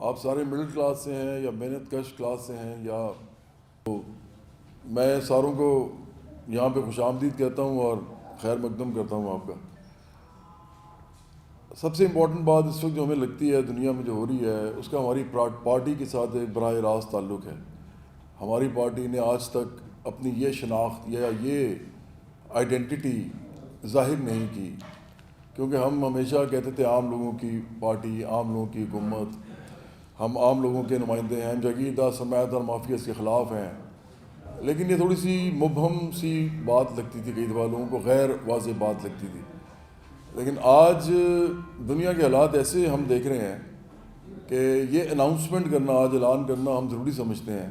آپ سارے middle class سے ہیں یا محنت کش کلاس سے ہیں، یا تو میں ساروں کو یہاں پہ خوش آمدید کہتا ہوں اور خیر مقدم کرتا ہوں آپ کا۔ سب سے امپورٹنٹ بات اس وقت جو ہمیں لگتی ہے دنیا میں جو ہو رہی ہے، اس کا ہماری پارٹی کے ساتھ ایک براہ راست تعلق ہے۔ ہماری پارٹی نے آج تک اپنی یہ شناخت یا یہ آئیڈینٹی ظاہر نہیں کی، کیونکہ ہم ہمیشہ کہتے تھے عام لوگوں کی پارٹی، عام لوگوں کی حکومت، ہم عام لوگوں کے نمائندے ہیں، ہم جاگیردار سرمایہ دار مافیاز کے خلاف ہیں۔ لیکن یہ تھوڑی سی مبہم سی بات لگتی تھی، کئی دفعہ لوگوں کو غیر واضح بات لگتی تھی۔ لیکن آج دنیا کے حالات ایسے ہم دیکھ رہے ہیں کہ یہ اناؤنسمنٹ کرنا، آج اعلان کرنا ہم ضروری سمجھتے ہیں۔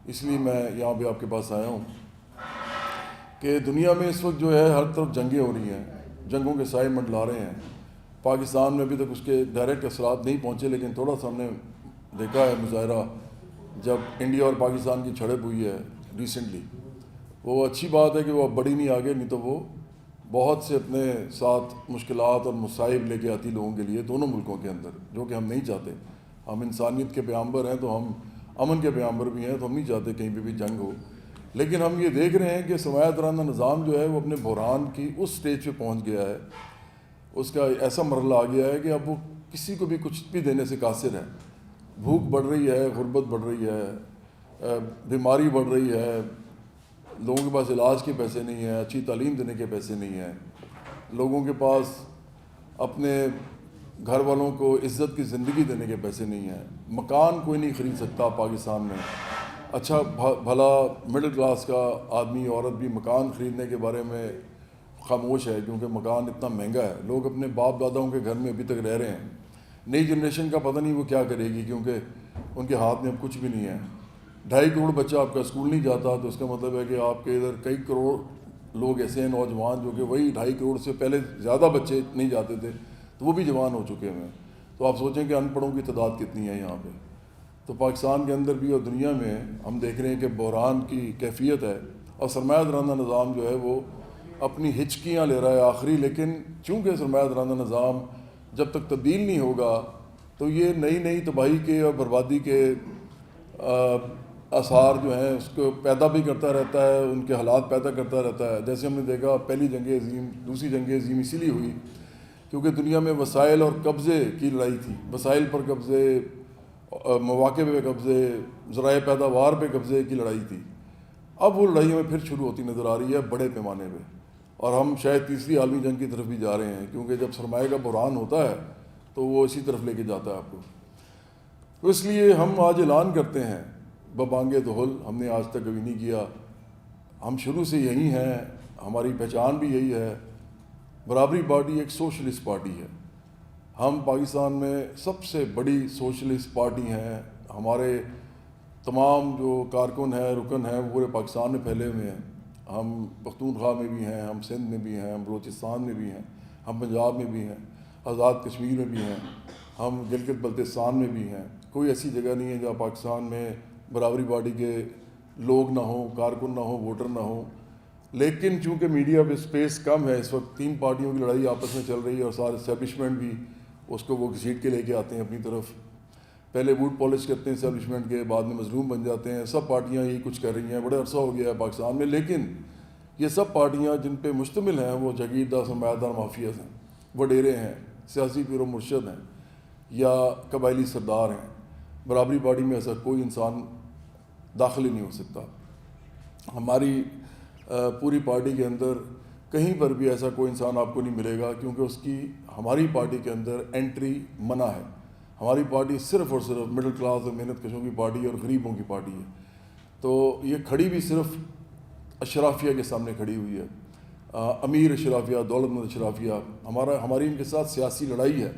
اس لیے میں یہاں پہ آپ کے پاس آیا ہوں کہ دنیا میں اس وقت جو ہے ہر طرف جنگیں ہو رہی ہیں، جنگوں کے سائے منڈلا رہے ہیں۔ پاکستان میں ابھی تک اس کے ڈائریکٹ اثرات نہیں پہنچے، لیکن تھوڑا سا ہم نے دیکھا ہے مظاہرہ جب انڈیا اور پاکستان کی جھڑپ ہوئی ہے ریسنٹلی۔ وہ اچھی بات ہے کہ وہ اب بڑھی نہیں آگے، نہیں تو وہ بہت سے اپنے ساتھ مشکلات اور مصائب لے کے آتی لوگوں کے لیے، دونوں ملکوں کے اندر، جو کہ ہم نہیں چاہتے۔ ہم انسانیت کے پیغمبر ہیں تو ہم امن کے پیغمبر بھی ہیں، تو ہم نہیں چاہتے کہیں پہ بھی جنگ ہو۔ لیکن ہم یہ دیکھ رہے ہیں کہ سرمایہ دارانہ نظام جو ہے وہ اپنے بحران کی اس سٹیج پہ پہنچ گیا ہے، اس کا ایسا مرحلہ آ گیا ہے کہ اب وہ کسی کو بھی کچھ بھی دینے سے قاصر ہے۔ بھوک بڑھ رہی ہے، غربت بڑھ رہی ہے، بیماری بڑھ رہی ہے، لوگوں کے پاس علاج کے پیسے نہیں ہیں، اچھی تعلیم دینے کے پیسے نہیں ہیں، لوگوں کے پاس اپنے گھر والوں کو عزت کی زندگی دینے کے پیسے نہیں ہیں، مکان کوئی نہیں خرید سکتا پاکستان میں۔ اچھا بھلا مڈل کلاس کا آدمی عورت بھی مکان خریدنے کے بارے میں خاموش ہے، کیونکہ مکان اتنا مہنگا ہے۔ لوگ اپنے باپ داداؤں کے گھر میں ابھی تک رہ رہے ہیں۔ نئی جنریشن کا پتہ نہیں وہ کیا کرے گی، کیونکہ ان کے ہاتھ میں اب کچھ بھی نہیں ہے۔ 2.5 کروڑ بچہ آپ کا اسکول نہیں جاتا، تو اس کا مطلب ہے کہ آپ کے ادھر کئی کروڑ لوگ ایسے ہیں نوجوان جو کہ وہی 2.5 کروڑ سے پہلے زیادہ بچے نہیں جاتے تھے، تو وہ بھی جوان ہو چکے ہیں۔ تو آپ سوچیں کہ ان پڑھوں کی تعداد کتنی ہے یہاں پہ۔ تو پاکستان کے اندر بھی اور دنیا میں ہم دیکھ رہے ہیں کہ بحران کی کیفیت ہے، اور سرمایہ دارانہ نظام جو ہے وہ اپنی ہچکیاں لے رہا ہے آخری۔ لیکن چونکہ سرمایہ دارانہ نظام جب تک تبدیل نہیں ہوگا تو یہ نئی تباہی کے اور بربادی کے آثار جو ہیں اس کو پیدا بھی کرتا رہتا ہے، ان کے حالات پیدا کرتا رہتا ہے۔ جیسے ہم نے دیکھا پہلی جنگ عظیم، دوسری جنگ عظیم اسی لیے ہوئی کیونکہ دنیا میں وسائل اور قبضے کی لڑائی تھی، وسائل پر قبضے، مواقع پہ قبضے، ذرائع پیداوار پہ قبضے کی لڑائی تھی۔ اب وہ لڑائی ہمیں پھر شروع ہوتی نظر آ رہی ہے بڑے پیمانے پہ، اور ہم شاید تیسری عالمی جنگ کی طرف بھی جا رہے ہیں، کیونکہ جب سرمایہ کا بحران ہوتا ہے تو وہ اسی طرف لے کے جاتا ہے آپ کو۔ تو اس لیے ہم آج اعلان کرتے ہیں ببانگ دہل، ہم نے آج تک کبھی نہیں کیا، ہم شروع سے یہی ہیں، ہماری پہچان بھی یہی ہے۔ برابری پارٹی ایک سوشلسٹ پارٹی ہے، ہم پاکستان میں سب سے بڑی سوشلسٹ پارٹی ہیں۔ ہمارے تمام جو کارکن ہیں، رکن ہیں، وہ پورے پاکستان میں پھیلے ہوئے ہیں۔ ہم پختونخوا میں بھی ہیں، ہم سندھ میں بھی ہیں، ہم بلوچستان میں بھی ہیں، ہم پنجاب میں بھی ہیں، آزاد کشمیر میں بھی ہیں، ہم گلگت بلتستان میں بھی ہیں۔ کوئی ایسی جگہ نہیں ہے جہاں پاکستان میں برابری پارٹی کے لوگ نہ ہوں، کارکن نہ ہوں، ووٹر نہ ہوں۔ لیکن چونکہ میڈیا پہ اسپیس کم ہے اس وقت، 3 پارٹیوں کی لڑائی آپس میں چل رہی ہے، اور سارے اسٹیبلشمنٹ بھی اس کو وہ گھسیٹ کے لے کے آتے ہیں اپنی طرف۔ پہلے ووٹ پالش کرتے ہیں اسٹیبلشمنٹ کے، بعد میں مظلوم بن جاتے ہیں۔ سب پارٹیاں یہی کچھ کر رہی ہیں، بڑے عرصہ ہو گیا ہے پاکستان میں۔ لیکن یہ سب پارٹیاں جن پہ مشتمل ہیں وہ جاگیردار سرمایہ دار مافیاز ہیں، وڈیرے ہیں، سیاسی پیر و مرشد ہیں، یا قبائلی سردار ہیں۔ برابری پارٹی میں ایسا کوئی انسان داخل ہی نہیں ہو سکتا۔ ہماری پوری پارٹی کے اندر کہیں پر بھی ایسا کوئی انسان آپ کو نہیں ملے گا، کیونکہ اس کی ہماری پارٹی کے اندر انٹری منع ہے۔ ہماری پارٹی صرف اور صرف مڈل کلاس اور محنت کشوں کی پارٹی اور غریبوں کی پارٹی ہے۔ تو یہ کھڑی بھی صرف اشرافیہ کے سامنے کھڑی ہوئی ہے، امیر اشرافیہ، دولت مند اشرافیہ۔ ہماری ان کے ساتھ سیاسی لڑائی ہے،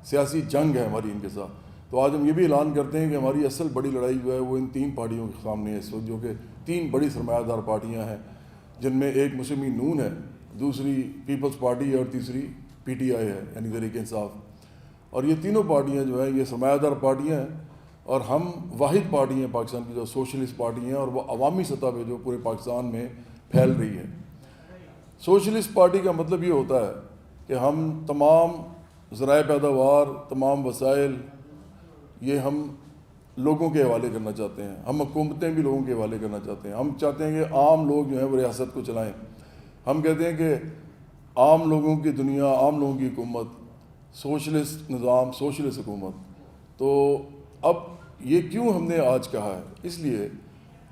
سیاسی جنگ ہے ہماری ان کے ساتھ۔ تو آج ہم یہ بھی اعلان کرتے ہیں کہ ہماری اصل بڑی لڑائی جو ہے وہ ان 3 پارٹیوں کے سامنے ہے اس وقت، جو کہ 3 بڑی سرمایہ دار پارٹیاں ہیں، جن میں ایک مسلم نون ہے، دوسری پیپلز پارٹی ہے، اور تیسری پی ٹی آئی ہے، یعنی تحریک انصاف۔ اور یہ تینوں پارٹیاں جو ہیں یہ سرمایہ دار پارٹیاں ہیں، اور ہم واحد پارٹی ہیں پاکستان کی جو سوشلسٹ پارٹی ہیں، اور وہ عوامی سطح پہ جو پورے پاکستان میں پھیل رہی ہے۔ سوشلسٹ پارٹی کا مطلب یہ ہوتا ہے کہ ہم تمام ذرائع پیداوار، تمام وسائل، یہ ہم لوگوں کے حوالے کرنا چاہتے ہیں، ہم حکومتیں بھی لوگوں کے حوالے کرنا چاہتے ہیں. ہم چاہتے ہیں کہ عام لوگ جو ہیں وہ ریاست کو چلائیں. ہم کہتے ہیں کہ عام لوگوں کی دنیا، عام لوگوں کی حکومت، سوشلسٹ نظام، سوشلسٹ حکومت. تو اب یہ کیوں ہم نے آج کہا ہے؟ اس لیے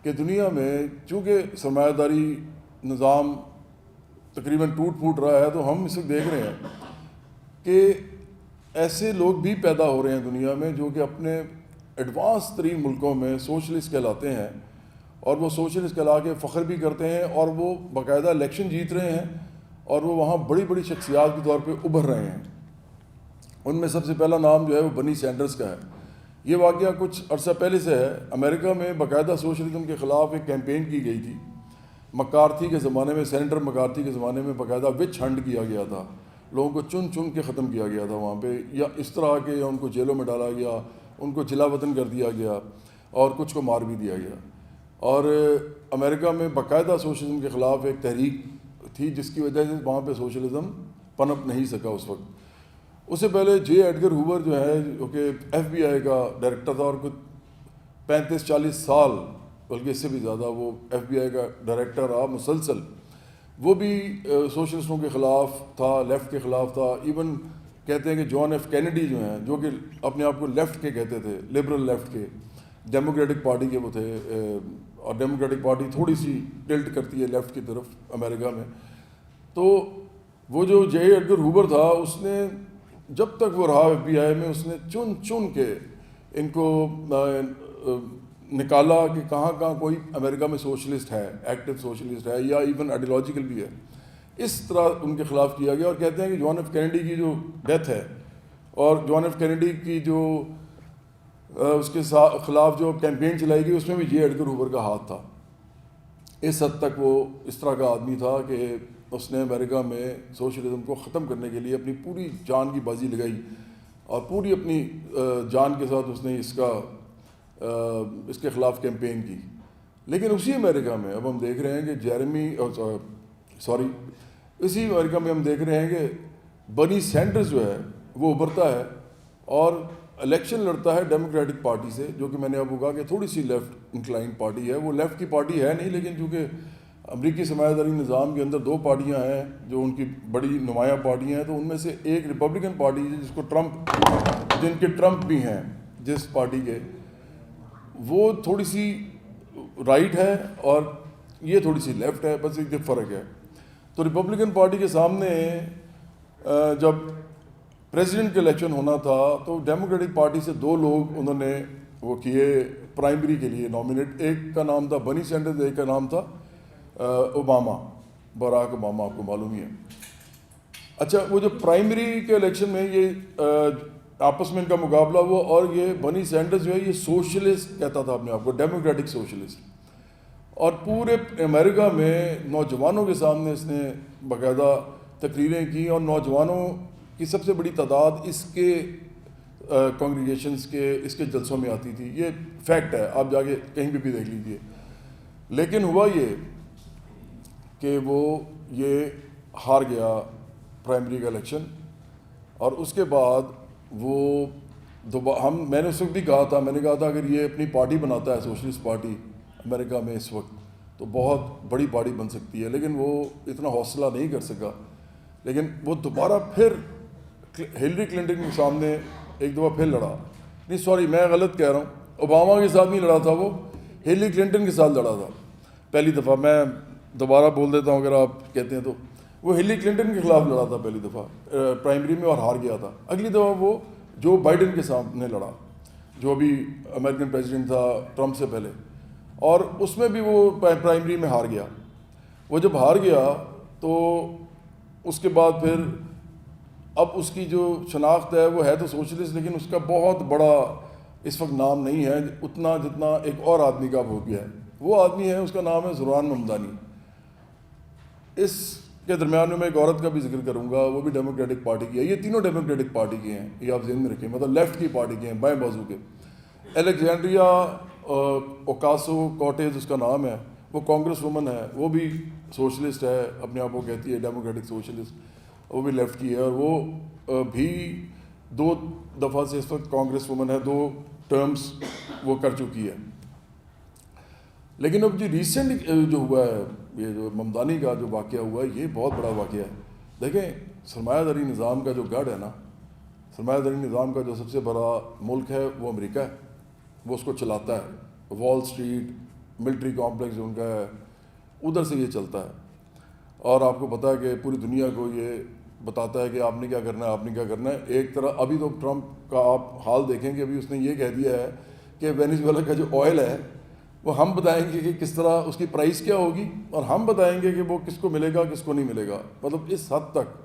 کہ دنیا میں چونکہ سرمایہ داری نظام تقریباً ٹوٹ پھوٹ رہا ہے، تو ہم اس وقت دیکھ رہے ہیں کہ ایسے لوگ بھی پیدا ہو رہے ہیں دنیا میں جو کہ اپنے ایڈوانس ترین ملکوں میں سوشلسٹ کہلاتے ہیں، اور وہ سوشلسٹ کہلا کے فخر بھی کرتے ہیں، اور وہ باقاعدہ الیکشن جیت رہے ہیں، اور وہ وہاں بڑی بڑی شخصیات کے طور پہ ابھر رہے ہیں. ان میں سب سے پہلا نام جو ہے وہ برنی سینڈرز کا ہے. یہ واقعہ کچھ عرصہ پہلے سے ہے. امریکہ میں باقاعدہ سوشلزم کے خلاف ایک کیمپین کی گئی تھی. مکارتھی کے زمانے میں، سینیٹر مکارتھی کے زمانے میں باقاعدہ وچ ہنٹ کیا گیا تھا. لوگوں کو چن چن کے ختم کیا گیا تھا وہاں پہ، یا اس طرح کے، یا ان کو جیلوں میں ڈالا گیا، ان کو جلا وطن کر دیا گیا، اور کچھ کو مار بھی دیا گیا. اور امریکہ میں باقاعدہ سوشلزم کے خلاف ایک تحریک تھی، جس کی وجہ سے وہاں پہ سوشلزم پنپ نہیں سکا اس وقت. اس سے پہلے جے ایڈگر ہوور جو ہے، جو کہ ایف بی آئی کا ڈائریکٹر تھا، اور کچھ 35-40 سال بلکہ اس سے بھی زیادہ وہ ایف بی آئی کا ڈائریکٹر رہا مسلسل. وہ بھی سوشلسٹوں کے خلاف تھا، لیفٹ کے خلاف تھا. ایون کہتے ہیں کہ جان ایف کینیڈی جو ہیں، جو کہ اپنے آپ کو لیفٹ کے کہتے تھے، لبرل لیفٹ کے، ڈیموکریٹک پارٹی کے وہ تھے، اور ڈیموکریٹک پارٹی تھوڑی سی ٹلٹ کرتی ہے لیفٹ کی طرف امریکہ میں. تو وہ جو جے ایڈگر ہوور تھا، اس نے جب تک وہ رہا ایف بی آئی میں، اس نے چن چن کے ان کو نکالا کہ کہاں کہاں کوئی امریکہ میں سوشلسٹ ہے، ایکٹیو سوشلسٹ ہے، یا ایون آئیڈیولوجیکل بھی ہے. اس طرح ان کے خلاف کیا گیا. اور کہتے ہیں کہ جان ایف کینیڈی کی جو ڈیتھ ہے، اور جان ایف کینیڈی کی جو اس کے خلاف جو کیمپین چلائی گئی، اس میں بھی جے ایڈگر ہوور کا ہاتھ تھا. اس حد تک وہ اس طرح کا آدمی تھا کہ اس نے امریکہ میں سوشلزم کو ختم کرنے کے لیے اپنی پوری جان کی بازی لگائی، اور پوری اپنی جان کے ساتھ اس نے اس کے خلاف کیمپین کی. لیکن اسی امریکہ میں اب ہم دیکھ رہے ہیں کہ اسی امریکہ میں ہم دیکھ رہے ہیں کہ برنی سینڈرز جو ہے وہ ابھرتا ہے اور الیکشن لڑتا ہے ڈیموکریٹک پارٹی سے، جو کہ میں نے اب کہا کہ تھوڑی سی لیفٹ انکلائن پارٹی ہے. وہ لیفٹ کی پارٹی ہے نہیں، لیکن چونکہ امریکی سرمایہ داری نظام کے اندر 2 پارٹیاں ہیں جو ان کی بڑی نمایاں پارٹیاں ہیں، تو ان میں سے ایک ریپبلکن پارٹی ہے جس کو جن کے ٹرمپ بھی ہیں، جس پارٹی کے، وہ تھوڑی سی رائٹ ہے اور یہ تھوڑی سی لیفٹ ہے، بس ایک فرق ہے. تو ریپبلکن پارٹی کے سامنے جب پریزیڈنٹ کا الیکشن ہونا تھا، تو ڈیموکریٹک پارٹی سے 2 لوگ انہوں نے وہ کیے پرائمری کے لیے نامنیٹ. ایک کا نام تھا برنی سینڈرز، ایک کا نام تھا اوباما، براک اوباما، آپ کو معلوم ہی ہے. اچھا، وہ جو پرائمری کے الیکشن میں یہ آپس میں ان کا مقابلہ ہوا، اور یہ برنی سینڈرز جو ہے یہ سوشلسٹ کہتا تھا اپنے آپ کو، ڈیموکریٹک سوشلسٹ. اور پورے امریکہ میں نوجوانوں کے سامنے اس نے باقاعدہ تقریریں کی، اور نوجوانوں کی سب سے بڑی تعداد اس کے کانگریگیشنز کے، اس کے جلسوں میں آتی تھی. یہ فیکٹ ہے، آپ جا کے کہیں بھی دیکھ لیجیے. لیکن ہوا یہ کہ وہ یہ ہار گیا پرائمری کا الیکشن، اور اس کے بعد وہ میں نے اس وقت بھی کہا تھا، میں نے کہا تھا اگر یہ اپنی پارٹی بناتا ہے سوشلسٹ پارٹی امریکہ میں اس وقت، تو بہت بڑی پارٹی بن سکتی ہے. لیکن وہ اتنا حوصلہ نہیں کر سکا. لیکن وہ دوبارہ پھر ہلری کلنٹن کے سامنے ایک دفعہ پھر لڑا. نہیں سوری، میں غلط کہہ رہا ہوں، اوباما کے ساتھ نہیں لڑا تھا، وہ ہلری کلنٹن کے ساتھ لڑا تھا پہلی دفعہ. میں دوبارہ بول دیتا ہوں اگر آپ کہتے ہیں تو. وہ ہلری کلنٹن کے خلاف لڑا تھا پہلی دفعہ پرائمری میں، اور ہار گیا تھا. اگلی دفعہ وہ جو بائیڈن کے سامنے لڑا، جو بھی امریکن پریزیڈنٹ تھا ٹرمپ سے پہلے، اور اس میں بھی وہ پرائمری میں ہار گیا. وہ جب ہار گیا تو اس کے بعد پھر اب اس کی جو شناخت ہے وہ ہے تو سوشلسٹ، لیکن اس کا بہت بڑا اس وقت نام نہیں ہے اتنا جتنا ایک اور آدمی کا ہو گیا ہے. وہ آدمی ہے، اس کا نام ہے زوران ممدانی. اس کے درمیان میں ایک عورت کا بھی ذکر کروں گا، وہ بھی ڈیموکریٹک پارٹی کی ہے. یہ تینوں ڈیموکریٹک پارٹی کے ہیں، یہ آپ ذہن میں رکھیں، مطلب لیفٹ کی پارٹی کے ہیں، بائیں بازو کے. الیگزینڈریا اوکاسو کورٹیز اس کا نام ہے، وہ کانگریس وومن ہے، وہ بھی سوشلسٹ ہے، اپنے آپ کو کہتی ہے ڈیموکریٹک سوشلسٹ، وہ بھی لیفٹ کی ہے. اور وہ بھی 2 دفعہ سے اس وقت کانگریس وومن ہے، 2 ٹرمز وہ کر چکی ہے. لیکن اب ریسنٹ جو ہوا ہے, یہ جو ممدانی کا جو واقعہ ہوا ہے, یہ بہت بڑا واقعہ ہے. دیکھیں, سرمایہ داری نظام کا جو گڑھ ہے نا, سرمایہ داری نظام کا جو سب سے بڑا ملک ہے وہ امریکہ ہے, وہ اس کو چلاتا ہے. وال اسٹریٹ, ملٹری کامپلیکس جو ان کا ہے, ادھر سے یہ چلتا ہے. اور آپ کو پتہ ہے کہ پوری دنیا کو یہ بتاتا ہے کہ آپ نے کیا کرنا ہے, آپ نے کیا کرنا ہے. ایک طرح ابھی تو ٹرمپ کا آپ حال دیکھیں کہ ابھی اس نے یہ کہہ دیا ہے کہ وینیزویلا کا جو آئل ہے وہ ہم بتائیں گے کہ کس طرح اس کی پرائس کیا ہوگی, اور ہم بتائیں گے کہ وہ کس کو ملے گا کس کو نہیں ملے گا. مطلب اس حد تک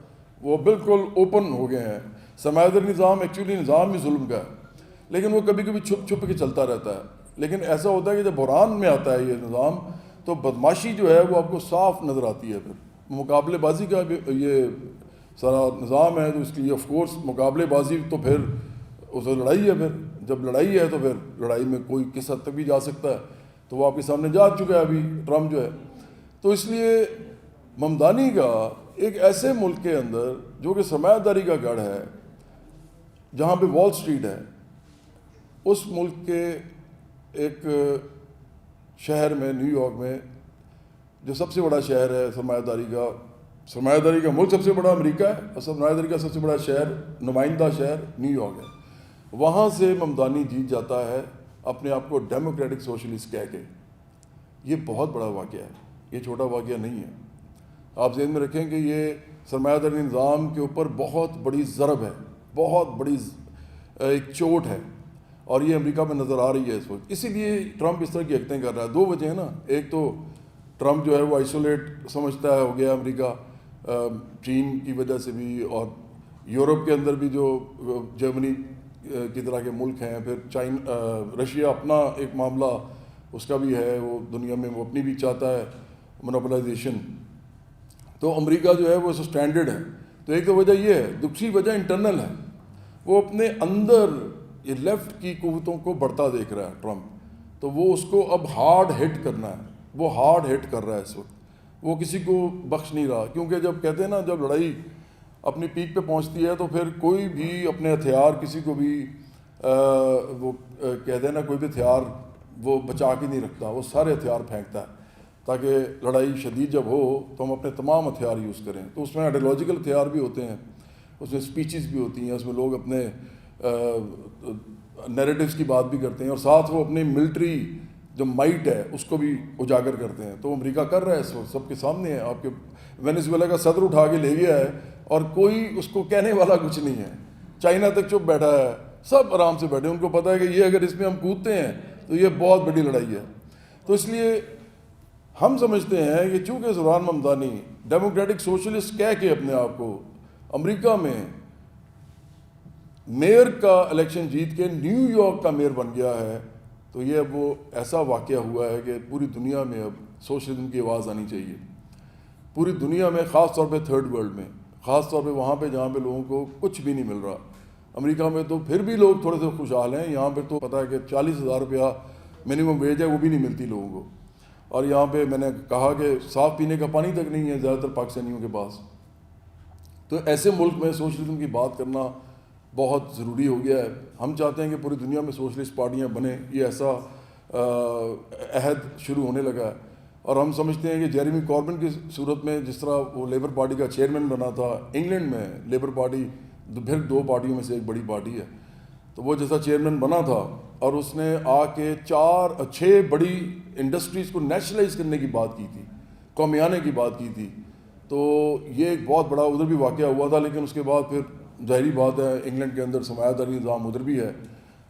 وہ بالکل اوپن ہو گئے ہیں. سرمایہ داری نظام ایکچولی نظام ہی ظلم کا ہے, لیکن وہ کبھی کبھی چھپ چھپ کے چلتا رہتا ہے. لیکن ایسا ہوتا ہے کہ جب بحران میں آتا ہے یہ نظام, تو بدماشی جو ہے وہ آپ کو صاف نظر آتی ہے. پھر مقابلے بازی کا یہ سارا نظام ہے, تو اس لیے آف کورس مقابلے بازی تو پھر اسے لڑائی ہے. پھر جب لڑائی ہے تو پھر لڑائی میں کوئی کس حد تک بھی جا سکتا ہے, تو وہ آپ کے سامنے جا چکا ہے ابھی ٹرمپ جو ہے. تو اس لیے ممدانی کا ایک ایسے ملک کے اندر جو کہ سرمایہ داری کا گڑھ ہے, جہاں پہ وال اسٹریٹ ہے, اس ملک کے ایک شہر میں, نیو یارک میں, جو سب سے بڑا شہر ہے سرمایہ داری کا ملک سب سے بڑا امریکہ ہے, اور سرمایہ داری کا سب سے بڑا شہر, نمائندہ شہر نیو یارک ہے. وہاں سے ممدانی جیت جاتا ہے اپنے آپ کو ڈیموکریٹک سوشلسٹ کہہ کے. یہ بہت بڑا واقعہ ہے, یہ چھوٹا واقعہ نہیں ہے. آپ ذہن میں رکھیں کہ یہ سرمایہ داری نظام کے اوپر بہت بڑی ضرب ہے, بہت بڑی ایک چوٹ ہے, اور یہ امریکہ میں نظر آ رہی ہے اس وقت. اسی لیے ٹرمپ اس طرح کی حرکتیں کر رہا ہے. دو وجہ ہیں نا, ایک تو ٹرمپ جو ہے وہ آئسولیٹ سمجھتا ہے ہو گیا امریکہ, چین کی وجہ سے بھی, اور یورپ کے اندر بھی جو جرمنی کی طرح کے ملک ہیں, پھر رشیا اپنا ایک معاملہ اس کا بھی ہے, وہ دنیا میں وہ اپنی بھی چاہتا ہے مونوپلائزیشن. تو امریکہ جو ہے وہ اسٹینڈرڈ ہے. تو ایک تو وجہ یہ ہے. دوسری وجہ انٹرنل ہے, وہ اپنے اندر یہ لیفٹ کی قوتوں کو بڑھتا دیکھ رہا ہے ٹرمپ. تو وہ اس کو اب ہارڈ ہٹ کرنا ہے, وہ ہارڈ ہٹ کر رہا ہے اس وقت. وہ کسی کو بخش نہیں رہا, کیونکہ جب کہتے ہیں نا جب لڑائی اپنی پیک پہ پہنچتی ہے تو پھر کوئی بھی اپنے ہتھیار کسی کو بھی وہ کہتے ہیں نا, کوئی بھی ہتھیار وہ بچا کے نہیں رکھتا, وہ سارے ہتھیار پھینکتا ہے تاکہ لڑائی شدید جب ہو تو ہم اپنے تمام ہتھیار یوز کریں. تو اس میں آئیڈیالوجیکل ہتھیار بھی ہوتے ہیں, اس میں اسپیچز بھی ہوتی ہیں, اس میں لوگ اپنے نیریٹیوز کی بات بھی کرتے ہیں, اور ساتھ وہ اپنی ملٹری جو مائٹ ہے اس کو بھی اجاگر کرتے ہیں. تو امریکہ کر رہا ہے اس وقت, سب کے سامنے ہے. آپ کے وینیزویلا کا صدر اٹھا کے لے گیا ہے, اور کوئی اس کو کہنے والا کچھ نہیں ہے. چائنا تک چپ بیٹھا ہے, سب آرام سے بیٹھے, ان کو پتہ ہے کہ یہ اگر اس میں ہم کودتے ہیں تو یہ بہت بڑی لڑائی ہے. تو اس لیے ہم سمجھتے ہیں کہ چونکہ زوران ممدانی ڈیموکریٹک سوشلسٹ کہہ کے اپنے آپ کو امریکہ میں میئر کا الیکشن جیت کے نیو یارک کا میئر بن گیا ہے, تو یہ اب وہ ایسا واقعہ ہوا ہے کہ پوری دنیا میں اب سوشلزم کی آواز آنی چاہیے. پوری دنیا میں, خاص طور پہ تھرڈ ورلڈ میں, خاص طور پہ وہاں پہ جہاں پہ لوگوں کو کچھ بھی نہیں مل رہا. امریکہ میں تو پھر بھی لوگ تھوڑے سے خوشحال ہیں, یہاں پہ تو پتہ ہے کہ 40,000 روپیہ منیمم ویج ہے, وہ بھی نہیں ملتی لوگوں کو. اور یہاں پہ میں نے کہا کہ صاف پینے کا پانی تک نہیں ہے زیادہ تر پاکستانیوں کے پاس. تو ایسے ملک میں سوشلزم کی بات کرنا بہت ضروری ہو گیا ہے. ہم چاہتے ہیں کہ پوری دنیا میں سوشلسٹ پارٹیاں بنیں, یہ ایسا عہد شروع ہونے لگا ہے. اور ہم سمجھتے ہیں کہ جیریمی کاربن کی صورت میں جس طرح وہ لیبر پارٹی کا چیئرمین بنا تھا انگلینڈ میں, لیبر پارٹی پھر 2 پارٹیوں میں سے ایک بڑی پارٹی ہے, تو وہ جیسا چیئرمین بنا تھا اور اس نے آ کے 4-6 بڑی انڈسٹریز کو نیشنلائز کرنے کی بات کی تھی, قومیانے کی بات کی تھی. تو یہ ایک بہت بڑا ادھر بھی واقعہ ہوا تھا, لیکن اس کے بعد پھر ظاہری بات ہے انگلینڈ کے اندر سرمایہ داری نظام ادھر بھی ہے,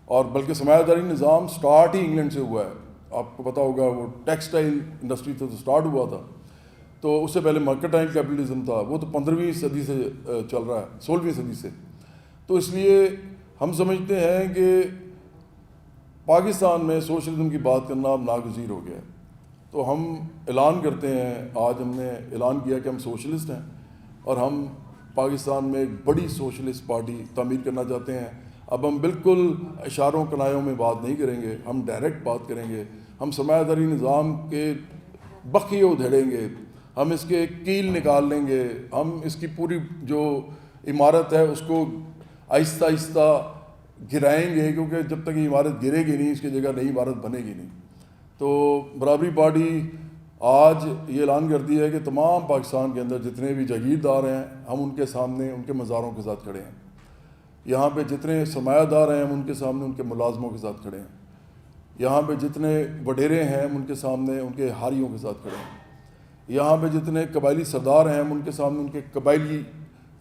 اور بلکہ سرمایہ داری نظام سٹارٹ ہی انگلینڈ سے ہوا ہے. آپ کو پتہ ہوگا وہ ٹیکسٹائل انڈسٹری تو سٹارٹ ہوا تھا, تو اس سے پہلے مرکنٹائل کیپٹلزم تھا, وہ تو 15ویں صدی سے چل رہا ہے, 16ویں صدی سے. تو اس لیے ہم سمجھتے ہیں کہ پاکستان میں سوشلزم کی بات کرنا اب ناگزیر ہو گیا ہے. تو ہم اعلان کرتے ہیں, آج ہم نے اعلان کیا کہ ہم سوشلسٹ ہیں, اور ہم پاکستان میں ایک بڑی سوشلسٹ پارٹی تعمیر کرنا چاہتے ہیں. اب ہم بالکل اشاروں کنایوں میں بات نہیں کریں گے, ہم ڈائریکٹ بات کریں گے. ہم سرمایہ داری نظام کے بخیے ادھیڑیں گے, ہم اس کے کیل نکال لیں گے, ہم اس کی پوری جو عمارت ہے اس کو آہستہ آہستہ گرائیں گے، کیونکہ جب تک یہ عمارت گرے گی نہیں اس کی جگہ نئی عمارت بنے گی نہیں. تو برابری پارٹی آج یہ اعلان کرتی ہے کہ تمام پاکستان کے اندر جتنے بھی جاگیردار ہیں ہم ان کے سامنے ان کے مزاروں کے ساتھ کھڑے ہیں. یہاں پہ جتنے سرمایہ دار ہیں ہم ان کے سامنے ان کے ملازموں کے ساتھ کھڑے ہیں. یہاں پہ جتنے وڈیرے ہیں ہم ان کے سامنے ان کے ہاریوں کے ساتھ کھڑے ہیں. یہاں پہ جتنے قبائلی سردار ہیں ہم ان کے سامنے ان کے قبائلی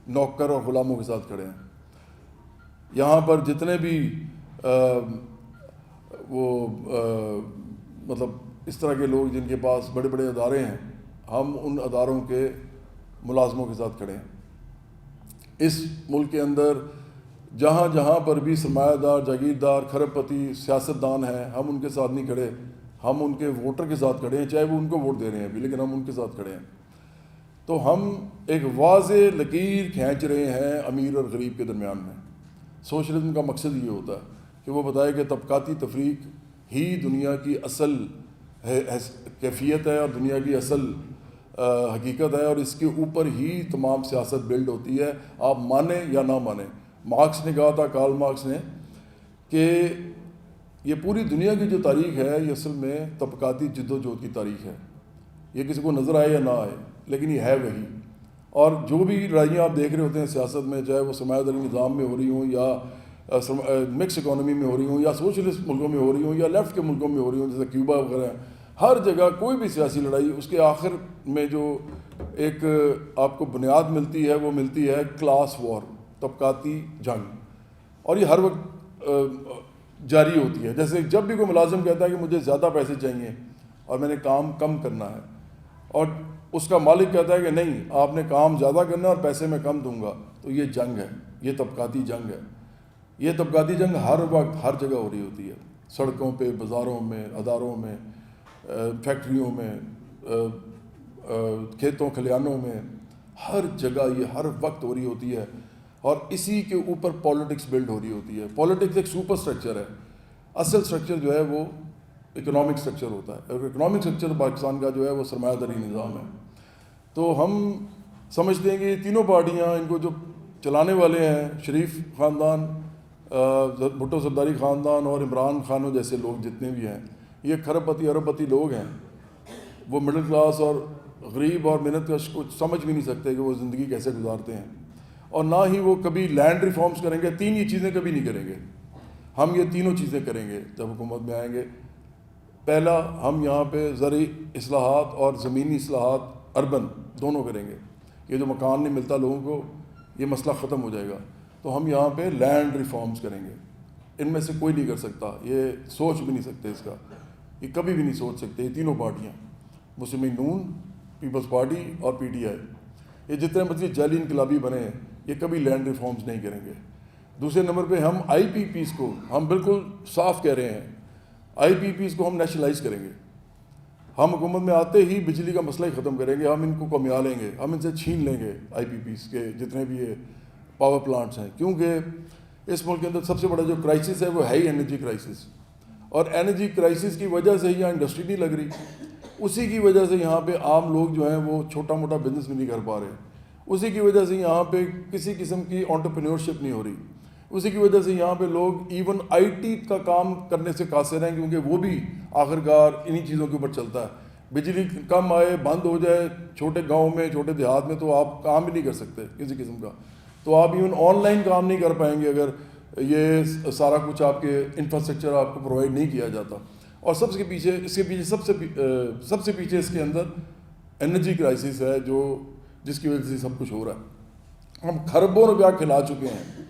نوکر اور غلاموں کے ساتھ کھڑے ہیں. یہاں پر جتنے بھی مطلب اس طرح کے لوگ جن کے پاس بڑے بڑے ادارے ہیں ہم ان اداروں کے ملازموں کے ساتھ کھڑے ہیں. اس ملک کے اندر جہاں جہاں پر بھی سرمایہ دار، جاگیردار، کھرب پتی، سیاستدان ہیں ہم ان کے ساتھ نہیں کھڑے، ہم ان کے ووٹر کے ساتھ کھڑے ہیں، چاہے وہ ان کو ووٹ دے رہے ہیں ابھی، لیکن ہم ان کے ساتھ کھڑے ہیں. تو ہم ایک واضح لکیر کھینچ رہے ہیں امیر اور غریب کے درمیان میں. سوشلزم کا مقصد یہ ہوتا ہے کہ وہ بتائے کہ طبقاتی تفریق ہی دنیا کی اصل کیفیت ہے اور دنیا کی اصل حقیقت ہے، اور اس کے اوپر ہی تمام سیاست بلڈ ہوتی ہے، آپ مانیں یا نہ مانیں. مارکس نے کہا تھا، کارل مارکس نے، کہ یہ پوری دنیا کی جو تاریخ ہے یہ اصل میں طبقاتی جد و جہد کی تاریخ ہے. یہ کسی کو نظر آئے یا نہ آئے لیکن یہ ہے وہی. اور جو بھی لڑائیاں آپ دیکھ رہے ہوتے ہیں سیاست میں، چاہے وہ سرمایہ داری نظام میں ہو رہی ہوں یا مکس اکانومی میں ہو رہی ہوں یا سوشلسٹ ملکوں میں ہو رہی ہوں یا لیفٹ کے ملکوں میں ہو رہی ہوں جیسے کیوبا وغیرہ، ہر جگہ کوئی بھی سیاسی لڑائی اس کے آخر میں جو ایک آپ کو بنیاد ملتی ہے وہ ملتی ہے کلاس وار، طبقاتی جنگ. اور یہ ہر وقت جاری ہوتی ہے. جیسے جب بھی کوئی ملازم کہتا ہے کہ مجھے زیادہ پیسے چاہیے اور میں نے کام کم کرنا ہے، اور اس کا مالک کہتا ہے کہ نہیں آپ نے کام زیادہ کرنا ہے اور پیسے میں کم دوں گا، تو یہ جنگ ہے، یہ طبقاتی جنگ ہے. یہ طبقاتی جنگ ہر وقت ہر جگہ ہو رہی ہوتی ہے، سڑکوں پہ، بازاروں میں، اداروں میں، فیکٹریوں میں، کھیتوں کھلیانوں میں، ہر جگہ یہ ہر وقت ہو رہی ہوتی ہے. اور اسی کے اوپر پولیٹکس بلڈ ہو رہی ہوتی ہے. پولیٹکس ایک سپر سٹرکچر ہے، اصل سٹرکچر جو ہے وہ اکنامک سٹرکچر ہوتا ہے، اور اکنامک سٹرکچر پاکستان کا جو ہے وہ سرمایہ داری نظام ہے. تو ہم سمجھتے ہیں کہ یہ تینوں پارٹیاں ان کو جو چلانے والے ہیں، شریف خاندان، بھٹو سرداری خاندان اور عمران خانوں جیسے لوگ جتنے بھی ہیں، یہ کھرب پتی ارب پتی لوگ ہیں. وہ مڈل کلاس اور غریب اور محنت کش کو سمجھ بھی نہیں سکتے کہ وہ زندگی کیسے گزارتے ہیں، اور نہ ہی وہ کبھی لینڈ ریفارمز کریں گے. تین یہ چیزیں کبھی نہیں کریں گے. ہم یہ تینوں چیزیں کریں گے جب حکومت میں آئیں گے. پہلا، ہم یہاں پہ زرعی اصلاحات اور زمینی اصلاحات اربن دونوں کریں گے. یہ جو مکان نہیں ملتا لوگوں کو، یہ مسئلہ ختم ہو جائے گا. تو ہم یہاں پہ لینڈ ریفارمز کریں گے. ان میں سے کوئی نہیں کر سکتا، یہ سوچ بھی نہیں سکتے اس کا، یہ کبھی بھی نہیں سوچ سکتے. یہ تینوں پارٹیاں، مسلم نون، پیپلز پارٹی اور پی ٹی آئی، یہ جتنے مزید جعلی انقلابی بنے ہیں یہ کبھی لینڈ ریفارمز نہیں کریں گے. دوسرے نمبر پہ ہم آئی پی پیز کو، ہم بالکل صاف کہہ رہے ہیں، آئی پی پیز کو ہم نیشنلائز کریں گے. ہم حکومت میں آتے ہی بجلی کا مسئلہ ہی ختم کریں گے. ہم ان کو کمیا لیں گے، ہم ان سے چھین لیں گے آئی پی پیز کے جتنے بھی یہ پاور پلانٹس ہیں. کیونکہ اس ملک کے اندر سب سے بڑا جو کرائسس ہے وہ ہے ہی انرجی کرائسس، اور انرجی کرائسس کی وجہ سے یہاں انڈسٹری نہیں لگ رہی. اسی کی وجہ سے یہاں پہ عام لوگ جو ہیں وہ چھوٹا موٹا بزنس بھی نہیں کر پا رہے. اسی کی وجہ سے یہاں پہ کسی قسم کی انٹرپرینورشپ نہیں ہو رہی. اسی کی وجہ سے یہاں پہ لوگ ایون آئی ٹی کا کام کرنے سے قاصر ہیں، کیونکہ وہ بھی آخرکار انہی چیزوں کے اوپر چلتا ہے. بجلی کم آئے، بند ہو جائے چھوٹے گاؤں میں، چھوٹے دیہات میں، تو آپ کام بھی نہیں کر سکتے کسی قسم کا. تو آپ ایون آن لائن کام نہیں کر پائیں گے اگر یہ سارا کچھ آپ کے انفراسٹرکچر آپ کو پرووائڈ نہیں کیا جاتا. اور سب سے پیچھے اس کے پیچھے سب سے پیچھے اس کے اندر انرجی کرائسس ہے، جس کی وجہ سے سب کچھ ہو رہا ہے. ہم کھربوں روپیہ کھلا چکے ہیں،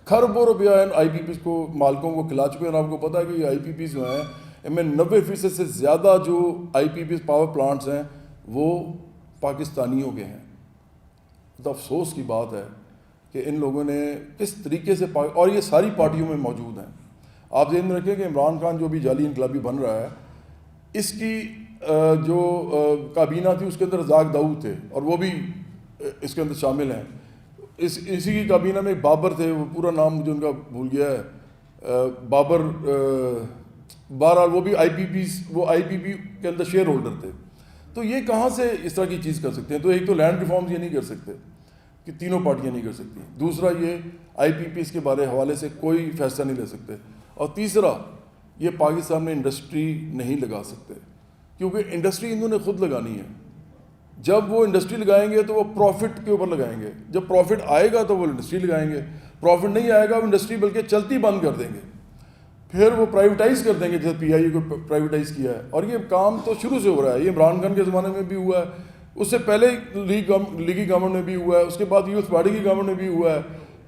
کھربوں روپیہ ان آئی پی پیز کو، مالکوں کو کھلا چکے ہیں. اور آپ کو پتہ ہے کہ یہ آئی پی پیز جو ہیں ان میں 90% سے زیادہ جو آئی پی پیز پاور پلانٹس ہیں وہ پاکستانیوں کے ہیں. تو افسوس کی بات ہے کہ ان لوگوں نے کس طریقے سے اور یہ ساری پارٹیوں میں موجود ہیں. آپ ذہن میں رکھیں کہ عمران خان جو بھی جعلی انقلابی بن رہا ہے، اس کی جو کابینہ تھی اس کے اندر رزاق داؤد تھے، اور وہ بھی اس کے اندر شامل ہیں. اسی کی کابینہ میں ایک بابر تھے، وہ پورا نام مجھے ان کا بھول گیا ہے، بابر، بہرحال وہ بھی آئی پی پی کے اندر شیئر ہولڈر تھے. تو یہ کہاں سے اس طرح کی چیز کر سکتے ہیں؟ تو ایک تو لینڈ ریفارمز یہ نہیں کر سکتے، کہ تینوں پارٹیاں نہیں کر سکتی. دوسرا یہ آئی پی پی اس کے بارے حوالے سے کوئی فیصلہ نہیں لے سکتے. اور تیسرا یہ پاکستان میں انڈسٹری نہیں لگا سکتے کیونکہ انڈسٹری انہوں نے خود لگانی ہے. جب وہ انڈسٹری لگائیں گے تو وہ پروفٹ کے اوپر لگائیں گے. جب پروفٹ آئے گا تو وہ انڈسٹری لگائیں گے. پروفٹ نہیں آئے گا وہ انڈسٹری بلکہ چلتی بند کر دیں گے. پھر وہ پرائیویٹائز کر دیں گے جیسے پی آئی اے کو پرائیویٹائز کیا ہے. اور یہ کام تو شروع سے ہو رہا ہے. یہ عمران خان کے زمانے میں بھی ہوا ہے, اس سے پہلے لیگی گورنمنٹ میں بھی ہوا ہے, اس کے بعد یوتھ پارٹی کی گورنمنٹ میں بھی ہوا ہے,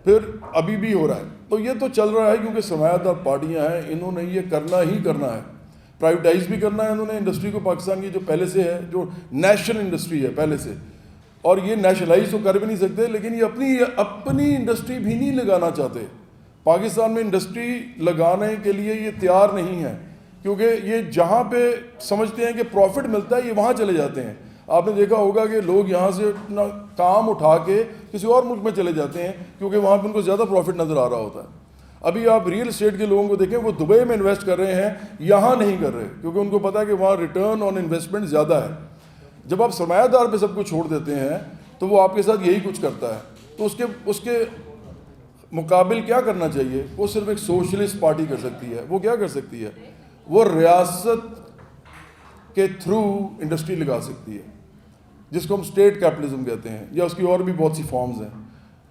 پھر ابھی بھی ہو رہا ہے. تو یہ تو چل رہا ہے کیونکہ سرمایہ دار پارٹیاں ہیں, انہوں نے یہ کرنا ہی کرنا ہے. پرائیویٹائز بھی کرنا ہے انہوں نے انڈسٹری کو, پاکستان کی جو پہلے سے ہے, جو نیشنل انڈسٹری ہے پہلے سے, اور یہ نیشنلائز تو کر بھی نہیں سکتے, لیکن یہ اپنی انڈسٹری بھی نہیں لگانا چاہتے. پاکستان میں انڈسٹری لگانے کے لیے یہ تیار نہیں ہے کیونکہ یہ جہاں پہ سمجھتے ہیں کہ پروفٹ ملتا ہے یہ وہاں چلے جاتے ہیں. آپ نے دیکھا ہوگا کہ لوگ یہاں سے اپنا کام اٹھا کے کسی اور ملک میں چلے جاتے ہیں کیونکہ وہاں پہ ان کو زیادہ پروفٹ نظر آ رہا ہوتا ہے. ابھی آپ ریئل اسٹیٹ کے لوگوں کو دیکھیں, وہ دبئی میں انویسٹ کر رہے ہیں, یہاں نہیں کر رہے کیونکہ ان کو پتا ہے کہ وہاں ریٹرن آن انویسٹمنٹ زیادہ ہے. جب آپ سرمایہ دار پہ سب کچھ چھوڑ دیتے ہیں تو وہ آپ کے ساتھ یہی کچھ کرتا ہے. تو اس کے مقابل کیا کرنا چاہیے؟ وہ صرف ایک سوشلسٹ پارٹی کر سکتی ہے. وہ کیا کر سکتی ہے؟ وہ ریاست کے تھرو انڈسٹری لگا سکتی ہے, جس کو ہم اسٹیٹ کیپٹلزم کہتے ہیں, یا اس کی اور بھی بہت سی فارمز ہیں.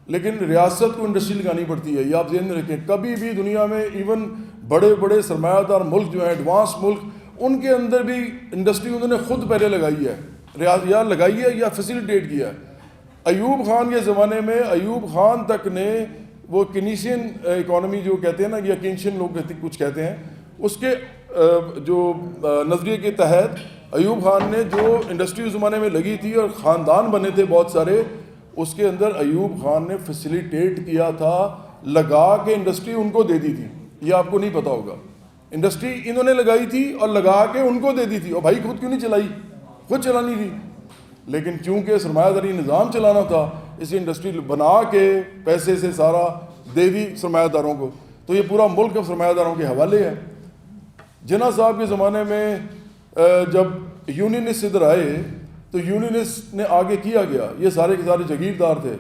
لیکن ریاست کو انڈسٹری لگانی پڑتی ہے. یہ آپ ذہن میں رکھیں, کبھی بھی دنیا میں ایون بڑے بڑے سرمایہ دار ملک جو ہیں, ایڈوانس ملک, ان کے اندر بھی انڈسٹری انہوں نے خود پہلے لگائی ہے, یا لگائی ہے یا فیسیلیٹیٹ کیا ہے. ایوب خان کے زمانے میں ایوب خان تک نے وہ کینیشین اکانومی جو کہتے ہیں نا, یا کینشین لوگ کچھ کہتے ہیں, اس کے جو نظریے کے تحت ایوب خان نے جو انڈسٹری اس زمانے میں لگی تھی اور خاندان بنے تھے بہت سارے, اس کے اندر ایوب خان نے فیسیلیٹیٹ کیا تھا, لگا کے انڈسٹری ان کو دے دی تھی. یہ آپ کو نہیں پتا ہوگا. انڈسٹری انہوں نے لگائی تھی اور لگا کے ان کو دے دی تھی. اور بھائی خود کیوں نہیں چلائی؟ خود چلانی تھی, لیکن چونکہ سرمایہ داری نظام چلانا تھا اس انڈسٹری بنا کے پیسے سے سارا دے دی سرمایہ داروں کو. تو یہ پورا ملک اب سرمایہ داروں کے حوالے ہے. جناح صاحب کے زمانے میں جب یونینسٹ ادھر آئے تو یونینسٹ نے آگے کیا گیا, یہ سارے کے سارے جاگیردار تھے,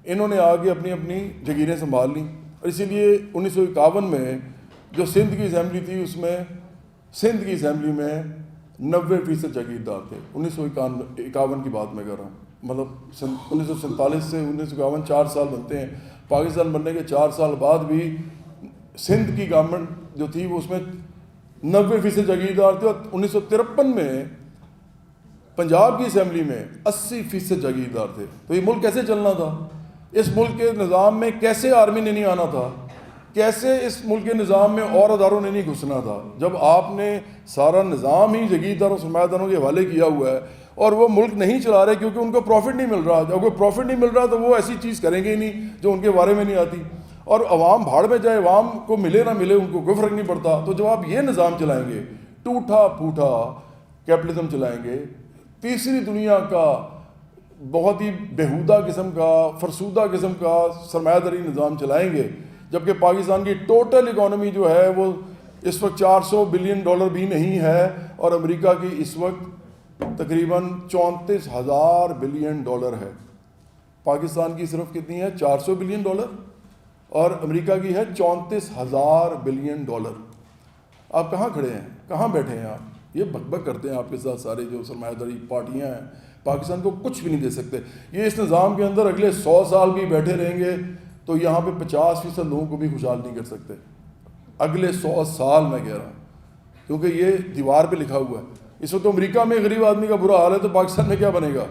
انہوں نے آگے اپنی اپنی جگیریں سنبھال لیں. اور اسی لیے 1951 میں جو سندھ کی اسمبلی تھی, اس میں سندھ کی اسمبلی میں 90% جاگیردار تھے. 1951 کی بات میں کر رہا ہوں, مطلب 1947 سے 1951 4 سال بنتے ہیں. پاکستان بننے کے 4 سال بعد بھی سندھ کی گورنمنٹ جو تھی وہ اس میں 90% جاگیردار تھے. اور 1953 میں پنجاب کی اسمبلی میں 80% جاگیردار تھے. تو یہ ملک کیسے چلنا تھا؟ اس ملک کے نظام میں کیسے آرمی نے نہیں آنا تھا؟ کیسے اس ملک کے نظام میں اور اداروں نے نہیں گھسنا تھا؟ جب آپ نے سارا نظام ہی جاگیرداروں سرمایہ داروں کے حوالے کیا ہوا ہے اور وہ ملک نہیں چلا رہے کیونکہ ان کو پروفٹ نہیں مل رہا. جب وہ پروفٹ نہیں مل رہا تو وہ ایسی چیز کریں گے ہی نہیں جو ان کے بارے میں نہیں آتی. اور عوام بھاڑ میں جائے, عوام کو ملے نہ ملے ان کو کوئی فرق نہیں پڑتا. تو جب آپ یہ نظام چلائیں گے, ٹوٹا پھوٹا کیپٹلزم چلائیں گے, تیسری دنیا کا بہت ہی بیہودہ قسم کا, فرسودہ قسم کا سرمایہ داری نظام چلائیں گے, جبکہ پاکستان کی ٹوٹل اکانومی جو ہے وہ اس وقت $400 بلین بھی نہیں ہے, اور امریکہ کی اس وقت تقریباً $34,000 بلین ہے. پاکستان کی صرف کتنی ہے؟ $400 بلین, اور امریکہ کی ہے $34,000 بلین. آپ کہاں کھڑے ہیں؟ کہاں بیٹھے ہیں آپ؟ یہ بک بک کرتے ہیں آپ کے ساتھ سارے جو سرمایہ داری پارٹیاں ہیں, پاکستان کو کچھ بھی نہیں دے سکتے. یہ اس نظام کے اندر اگلے 100 سال بھی بیٹھے رہیں گے تو یہاں پہ 50% لوگوں کو بھی خوشحال نہیں کر سکتے. اگلے 100 سال میں کہہ رہا ہوں, کیونکہ یہ دیوار پہ لکھا ہوا ہے. اس وقت تو امریکہ میں غریب آدمی کا برا حال ہے, تو پاکستان میں کیا بنے گا؟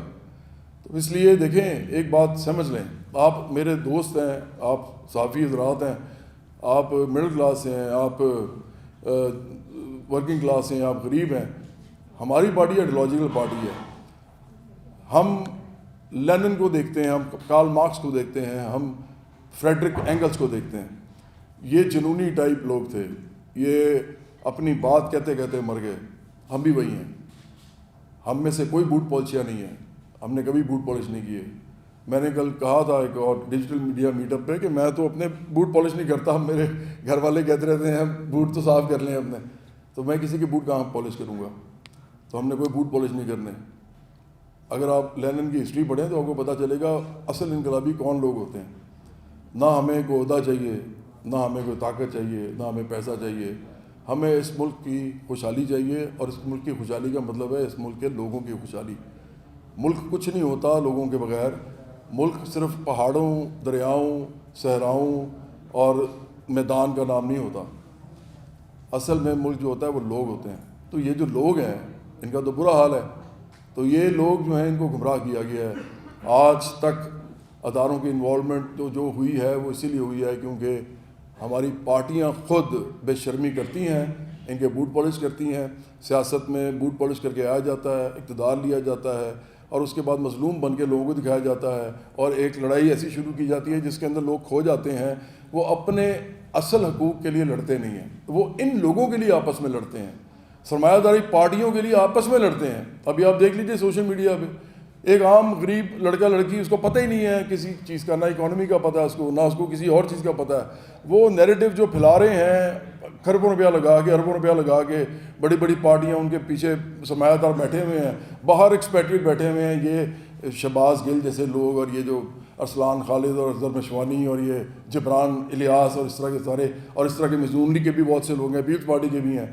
تو اس لیے دیکھیں, ایک بات سمجھ لیں, آپ میرے دوست ہیں, آپ صحافی حضرات ہیں, آپ مڈل کلاس ہیں, آپ ورکنگ کلاس ہیں, آپ غریب ہیں. ہماری پارٹی آئیڈیالوجیکل پارٹی ہے. ہم لینن کو دیکھتے ہیں, ہم کارل مارکس کو دیکھتے ہیں, ہم فریڈرک اینگلس کو دیکھتے ہیں. یہ جنونی ٹائپ لوگ تھے, یہ اپنی بات کہتے کہتے مر گئے. ہم بھی وہی ہیں. ہم میں سے کوئی بوٹ پالشیا نہیں ہے, ہم نے کبھی بوٹ پالش نہیں کیے. میں نے کل کہا تھا ایک اور ڈیجیٹل میڈیا میٹ اپ پہ کہ میں تو اپنے بوٹ پالش نہیں کرتا. میرے گھر والے کہتے رہتے ہیں بوٹ تو صاف کر لیں اپنے, تو میں کسی کے بوٹ کہاں پالش کروں گا؟ تو ہم نے کوئی بوٹ پالش نہیں کرنے. اگر آپ لینن کی ہسٹری پڑھیں تو آپ کو پتہ چلے گا اصل انقلابی کون لوگ ہوتے ہیں. نہ ہمیں کوئی عہدہ چاہیے، نہ ہمیں کوئی طاقت چاہیے، نہ ہمیں پیسہ چاہیے. ہمیں اس ملک کی خوشحالی چاہیے، اور اس ملک کی خوشحالی کا مطلب ہے اس ملک کے لوگوں کی خوشحالی. ملک کچھ نہیں ہوتا لوگوں کے بغیر. ملک صرف پہاڑوں، دریاؤں، صحراؤں اور میدان کا نام نہیں ہوتا. اصل میں ملک جو ہوتا ہے وہ لوگ ہوتے ہیں. تو یہ جو لوگ ہیں ان کا تو برا حال ہے. تو یہ لوگ جو ہیں ان کو گمراہ کیا گیا ہے. آج تک اداروں کی انوالومنٹ تو جو ہوئی ہے وہ اسی لیے ہوئی ہے کیونکہ ہماری پارٹیاں خود بے شرمی کرتی ہیں، ان کے بوٹ پالش کرتی ہیں. سیاست میں بوٹ پالش کر کے آیا جاتا ہے، اقتدار لیا جاتا ہے، اور اس کے بعد مظلوم بن کے لوگوں کو دکھایا جاتا ہے، اور ایک لڑائی ایسی شروع کی جاتی ہے جس کے اندر لوگ کھو جاتے ہیں. وہ اپنے اصل حقوق کے لیے لڑتے نہیں ہیں، وہ ان لوگوں کے لیے آپس میں لڑتے ہیں. سرمایہ داری پارٹیوں کے لیے آپس میں لڑتے ہیں. ابھی آپ دیکھ لیجئے سوشل میڈیا پہ ایک عام غریب لڑکا لڑکی، اس کو پتہ ہی نہیں ہے کسی چیز کا، نہ اکانومی کا پتہ ہے اس کو، نہ اس کو کسی اور چیز کا پتہ ہے. وہ نیریٹو جو پھیلا رہے ہیں کھربوں روپیہ لگا کے، اربوں روپیہ لگا کے، بڑی بڑی پارٹیاں ان کے پیچھے سرمایہ دار بیٹھے ہوئے ہیں، باہر ایکسپیکٹڈ بیٹھے ہوئے ہیں. یہ شہباز گل جیسے لوگ، اور یہ جو ارسلان خالد اور اظہر مشوانی اور یہ جبران الیاس اور اس طرح کے سارے، اور اس طرح کے میزونری کے بھی بہت سے لوگ ہیں، پیپلز پارٹی کے بھی ہیں،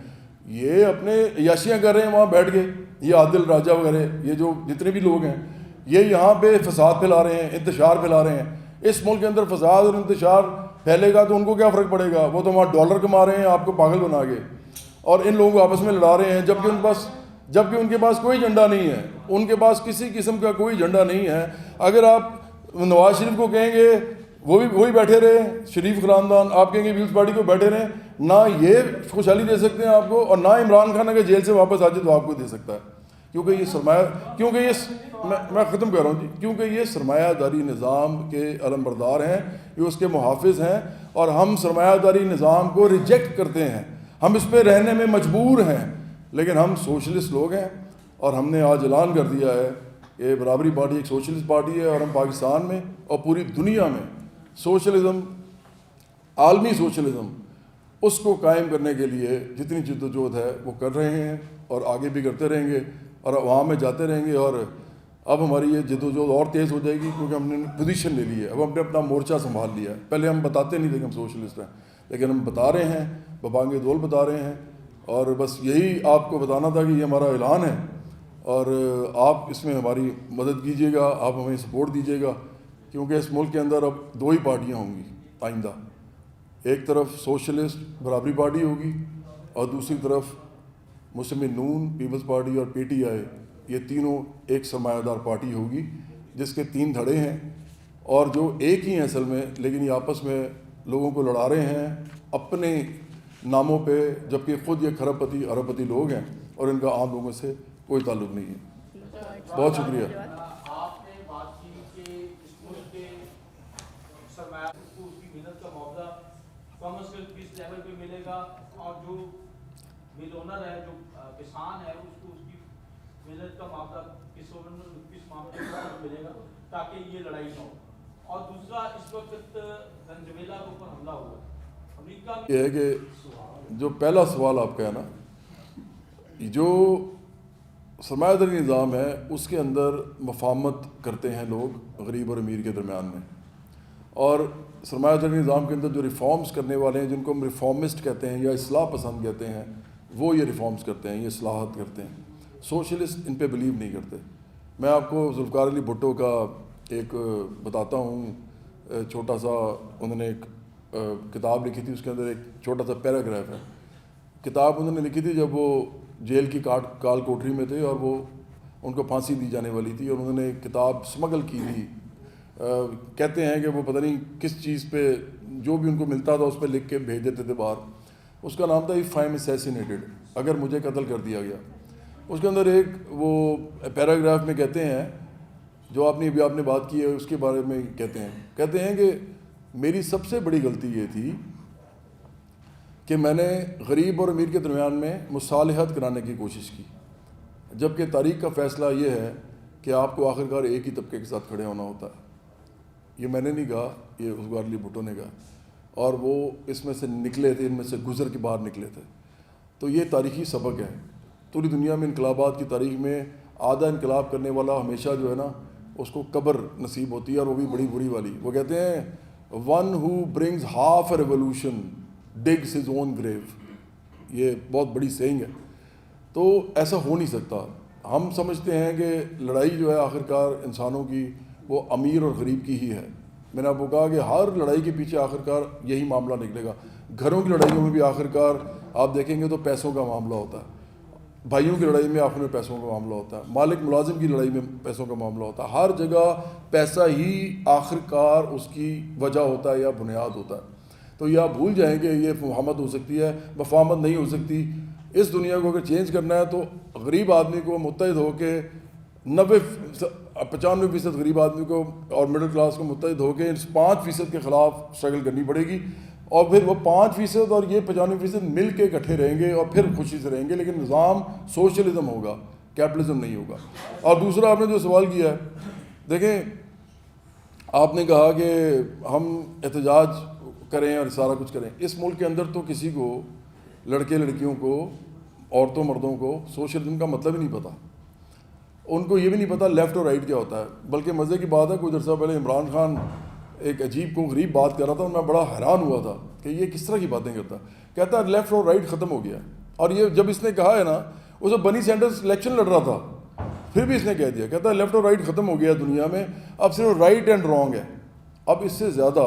یہ اپنے عیاشیاں کر رہے ہیں وہاں بیٹھ کے. یہ عادل راجہ وغیرہ، یہ جو جتنے بھی لوگ ہیں، یہ یہاں پہ فساد پھیلا رہے ہیں، انتشار پھیلا رہے ہیں. اس ملک کے اندر فساد اور انتشار پھیلے گا تو ان کو کیا فرق پڑے گا؟ وہ تو وہاں ڈالر کما رہے ہیں آپ کو پاگل بنا کے، اور ان لوگوں کو آپس میں لڑا رہے ہیں، جبکہ ان کے پاس کوئی ایجنڈا نہیں ہے. ان کے پاس کسی قسم کا کوئی ایجنڈا نہیں ہے. اگر آپ نواز شریف کو کہیں گے وہی بیٹھے رہے، شریف خاندان، آپ کہیں گے پیپلز پارٹی کو بیٹھے رہیں، نہ یہ خوشحالی دے سکتے ہیں آپ کو، اور نہ عمران خان اگر جیل سے واپس آ جائے تو آپ کو دے سکتا ہے. کیونکہ یہ میں ختم کر رہا ہوں جی، کیونکہ یہ سرمایہ داری نظام کے علمبردار ہیں، یہ اس کے محافظ ہیں، اور ہم سرمایہ داری نظام کو ریجیکٹ کرتے ہیں. ہم اس پہ رہنے میں مجبور ہیں، لیکن ہم سوشلسٹ لوگ ہیں، اور ہم نے آج اعلان کر دیا ہے کہ برابری پارٹی ایک سوشلسٹ پارٹی ہے، اور ہم پاکستان میں اور پوری دنیا میں سوشلزم، عالمی سوشلزم، اس کو قائم کرنے کے لیے جتنی جدوجہد ہے وہ کر رہے ہیں، اور آگے بھی کرتے رہیں گے، اور وہاں میں جاتے رہیں گے. اور اب ہماری یہ جدوجہد اور تیز ہو جائے گی کیونکہ ہم نے پوزیشن لے لی ہے. اب ہم نے اپنا مورچہ سنبھال لیا ہے. پہلے ہم بتاتے نہیں تھے کہ ہم سوشلسٹ ہیں، لیکن ہم بتا رہے ہیں، ببانگ دول بتا رہے ہیں. اور بس یہی آپ کو بتانا تھا کہ یہ ہمارا اعلان ہے، اور آپ اس میں ہماری مدد کیجیے گا، آپ ہمیں سپورٹ دیجیے گا، کیونکہ اس ملک کے اندر اب دو ہی پارٹیاں ہوں گی آئندہ. ایک طرف سوشلسٹ برابری پارٹی ہوگی، اور دوسری طرف مسلم نون، پیپلز پارٹی اور پی ٹی آئی. یہ تینوں ایک سرمایہ دار پارٹی ہوگی جس کے تین دھڑے ہیں، اور جو ایک ہی ہیں اصل میں، لیکن یہ آپس میں لوگوں کو لڑا رہے ہیں اپنے ناموں پہ، جبکہ خود یہ کھرب پتی ارب پتی لوگ ہیں، اور ان کا عام لوگوں سے کوئی تعلق نہیں ہے. بہت شکریہ. آپ نے بات کی کہ اس ملک کے سرمایہ کو اس کی محنت کا معاوضہ کم از کم کس لیول پہ ملے گا، اور جو مل اونر ہے، جو کسان ہے، اس کو اس کی محنت کا معاوضہ کس معاملے میں ملے گا تاکہ یہ لڑائی نہ ہو. اور دوسرا، اس وقت ونزویلا کے اوپر حملہ ہوا، امریکہ میں یہ ہے کہ جو پہلا سوال آپ کا ہے نا، جو سرمایہ داری نظام ہے اس کے اندر مفاہمت کرتے ہیں لوگ غریب اور امیر کے درمیان میں، اور سرمایہ داری نظام کے اندر جو ریفارمز کرنے والے ہیں، جن کو ہم ریفارمسٹ کہتے ہیں یا اصلاح پسند کہتے ہیں، وہ یہ ریفارمز کرتے ہیں، یہ اصلاحات کرتے ہیں. سوشلسٹ ان پہ بلیو نہیں کرتے. میں آپ کو ذوالفقار علی بھٹو کا ایک بتاتا ہوں، چھوٹا سا انہوں نے ایک کتاب لکھی تھی، اس کے اندر ایک چھوٹا سا پیراگراف ہے. کتاب انہوں نے لکھی تھی جب وہ جیل کی کال کوٹری میں تھے، اور وہ ان کو پھانسی دی جانے والی تھی، اور انہوں نے ایک کتاب اسمگل کی تھی. کہتے ہیں کہ وہ پتہ نہیں کس چیز پہ جو بھی ان کو ملتا تھا اس پہ لکھ کے بھیج دیتے تھے باہر. اس کا نام تھا اف آئی ایم اسیسینیٹڈ، اگر مجھے قتل کر دیا گیا. اس کے اندر ایک وہ پیراگراف میں کہتے ہیں، جو آپ نے بات کی ہے اس کے بارے میں کہتے ہیں کہ میری سب سے بڑی غلطی یہ تھی کہ میں نے غریب اور امیر کے درمیان میں مصالحت کرانے کی کوشش کی، جبکہ تاریخ کا فیصلہ یہ ہے کہ آپ کو آخرکار ایک ہی طبقے کے ساتھ کھڑے ہونا ہوتا ہے. یہ میں نے نہیں کہا، یہ ذوالفقار علی بھٹو نے کہا، اور وہ اس میں سے نکلے تھے، ان میں سے گزر کے باہر نکلے تھے. تو یہ تاریخی سبق ہے. پوری دنیا میں انقلابات کی تاریخ میں آدھا انقلاب کرنے والا ہمیشہ جو ہے نا اس کو قبر نصیب ہوتی ہے، اور وہ بھی بڑی بری والی. وہ کہتے ہیں one who brings half a revolution digs his own grave. یہ بہت بڑی سینگ ہے. تو ایسا ہو نہیں سکتا. ہم سمجھتے ہیں کہ لڑائی جو ہے آخر کار انسانوں کی وہ امیر اور غریب کی ہی ہے. میں نے آپ کو کہا کہ ہر لڑائی کے پیچھے آخر کار یہی معاملہ نکلے گا. گھروں کی لڑائیوں میں بھی آخر کار آپ دیکھیں گے تو پیسوں کا معاملہ ہوتا ہے. بھائیوں کی لڑائی میں آخر میں پیسوں کا معاملہ ہوتا ہے. مالک ملازم کی لڑائی میں پیسوں کا معاملہ ہوتا ہے. ہر جگہ پیسہ ہی آخر کار اس کی وجہ ہوتا ہے یا بنیاد ہوتا ہے. تو یہ آپ بھول جائیں کہ یہ مفاہمت ہو سکتی ہے، مفاہمت نہیں ہو سکتی. اس دنیا کو اگر چینج کرنا ہے تو غریب آدمی کو متحد ہو کے 95% غریب آدمی کو اور مڈل کلاس کو متحد ہو کے 5% کے خلاف اسٹرگل کرنی پڑے گی. اور پھر وہ 5% اور یہ 95% مل کے اکٹھے رہیں گے اور پھر خوشی سے رہیں گے. لیکن نظام سوشلزم ہوگا، کیپٹلزم نہیں ہوگا. اور دوسرا آپ نے جو سوال کیا ہے، دیکھیں آپ نے کہا کہ ہم احتجاج کریں اور سارا کچھ کریں. اس ملک کے اندر تو کسی کو، لڑکے لڑکیوں کو، عورتوں مردوں کو سوشلزم کا مطلب ہی نہیں پتہ. ان کو یہ بھی نہیں پتہ لیفٹ اور رائٹ کیا ہوتا ہے. بلکہ مزے کی بات ہے کچھ عرصہ پہلے عمران خان ایک عجیب کو غریب بات کر رہا تھا اور میں بڑا حیران ہوا تھا کہ یہ کس طرح کی باتیں کرتا ہے. کہتا ہے لیفٹ اور رائٹ ختم ہو گیا. اور یہ جب اس نے کہا ہے نا، اسے بنی سینڈرز الیکشن لڑ رہا تھا پھر بھی اس نے کہہ دیا، کہتا ہے لیفٹ اور رائٹ ختم ہو گیا دنیا میں، اب صرف رائٹ اینڈ رانگ ہے. اب اس سے زیادہ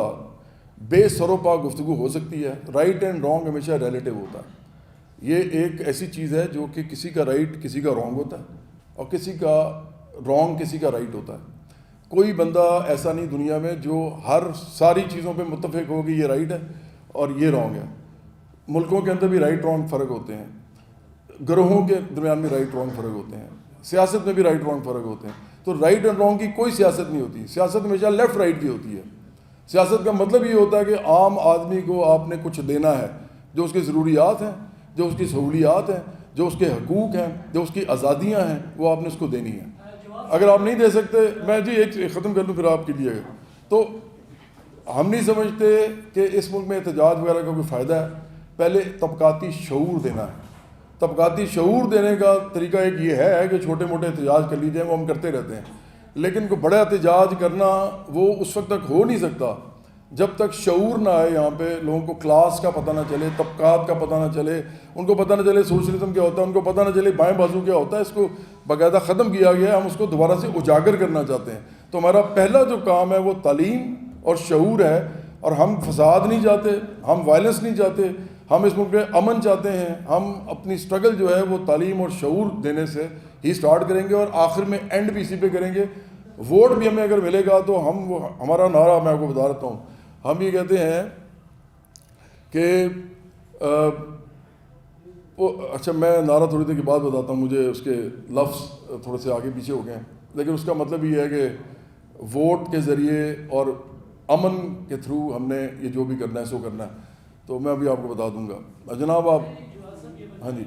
بے سر و پا گفتگو ہو سکتی ہے؟ رائٹ اینڈ رانگ ہمیشہ ریلیٹیو ہوتا ہے. یہ ایک ایسی چیز ہے جو کہ کسی کا رائٹ کسی کا رانگ ہوتا ہے اور کسی کا رانگ کسی کا رائٹ ہوتا ہے. کوئی بندہ ایسا نہیں دنیا میں جو ہر ساری چیزوں پہ متفق ہو کہ یہ رائٹ ہے اور یہ رانگ ہے. ملکوں کے اندر بھی رائٹ رانگ فرق ہوتے ہیں، گروہوں کے درمیان بھی رائٹ رانگ فرق ہوتے ہیں، سیاست میں بھی رائٹ رانگ فرق ہوتے ہیں. تو رائٹ اینڈ رانگ کی کوئی سیاست نہیں ہوتی. سیاست ہمیشہ لیفٹ رائٹ کی ہوتی ہے. سیاست کا مطلب یہ ہوتا ہے کہ عام آدمی کو آپ نے کچھ دینا ہے، جو اس کی ضروریات ہیں، جو اس کی سہولیات ہیں، جو اس کے حقوق ہیں، جو اس کی آزادیاں ہیں، وہ آپ نے اس کو دینی ہیں. اگر آپ نہیں دے سکتے، میں جی ایک ختم کر دوں پھر آپ کے لیے. تو ہم نہیں سمجھتے کہ اس ملک میں احتجاج وغیرہ کا کوئی فائدہ ہے. پہلے طبقاتی شعور دینا ہے. طبقاتی شعور دینے کا طریقہ ایک یہ ہے کہ چھوٹے موٹے احتجاج کر لیجیے، وہ ہم کرتے رہتے ہیں. لیکن کوئی بڑا احتجاج کرنا وہ اس وقت تک ہو نہیں سکتا جب تک شعور نہ آئے. یہاں پہ لوگوں کو کلاس کا پتہ نہ چلے، طبقات کا پتہ نہ چلے، ان کو پتہ نہ چلے سوشلزم کیا ہوتا ہے، ان کو پتہ نہ چلے بائیں بازو کیا ہوتا ہے. اس کو باقاعدہ ختم کیا گیا ہے. ہم اس کو دوبارہ سے اجاگر کرنا چاہتے ہیں. تو ہمارا پہلا جو کام ہے وہ تعلیم اور شعور ہے. اور ہم فساد نہیں چاہتے، ہم وائلنس نہیں چاہتے، ہم اس ملک میں امن چاہتے ہیں. ہم اپنی سٹرگل جو ہے وہ تعلیم اور شعور دینے سے ہی سٹارٹ کریں گے اور آخر میں اینڈ بھی اسی پہ کریں گے. ووٹ بھی ہمیں اگر ملے گا تو ہمارا نعرہ میں آپ کو بتا دیتا ہوں. ہم یہ کہتے ہیں کہ اچھا میں نعرہ تھوڑی دیر کے بعد بتاتا ہوں، مجھے اس کے لفظ تھوڑے سے آگے پیچھے ہو گئے ہیں. لیکن اس کا مطلب یہ ہے کہ ووٹ کے ذریعے اور امن کے تھرو ہم نے یہ جو بھی کرنا ہے سو کرنا ہے. تو میں ابھی آپ کو بتا دوں گا. جناب آپ، ہاں جی،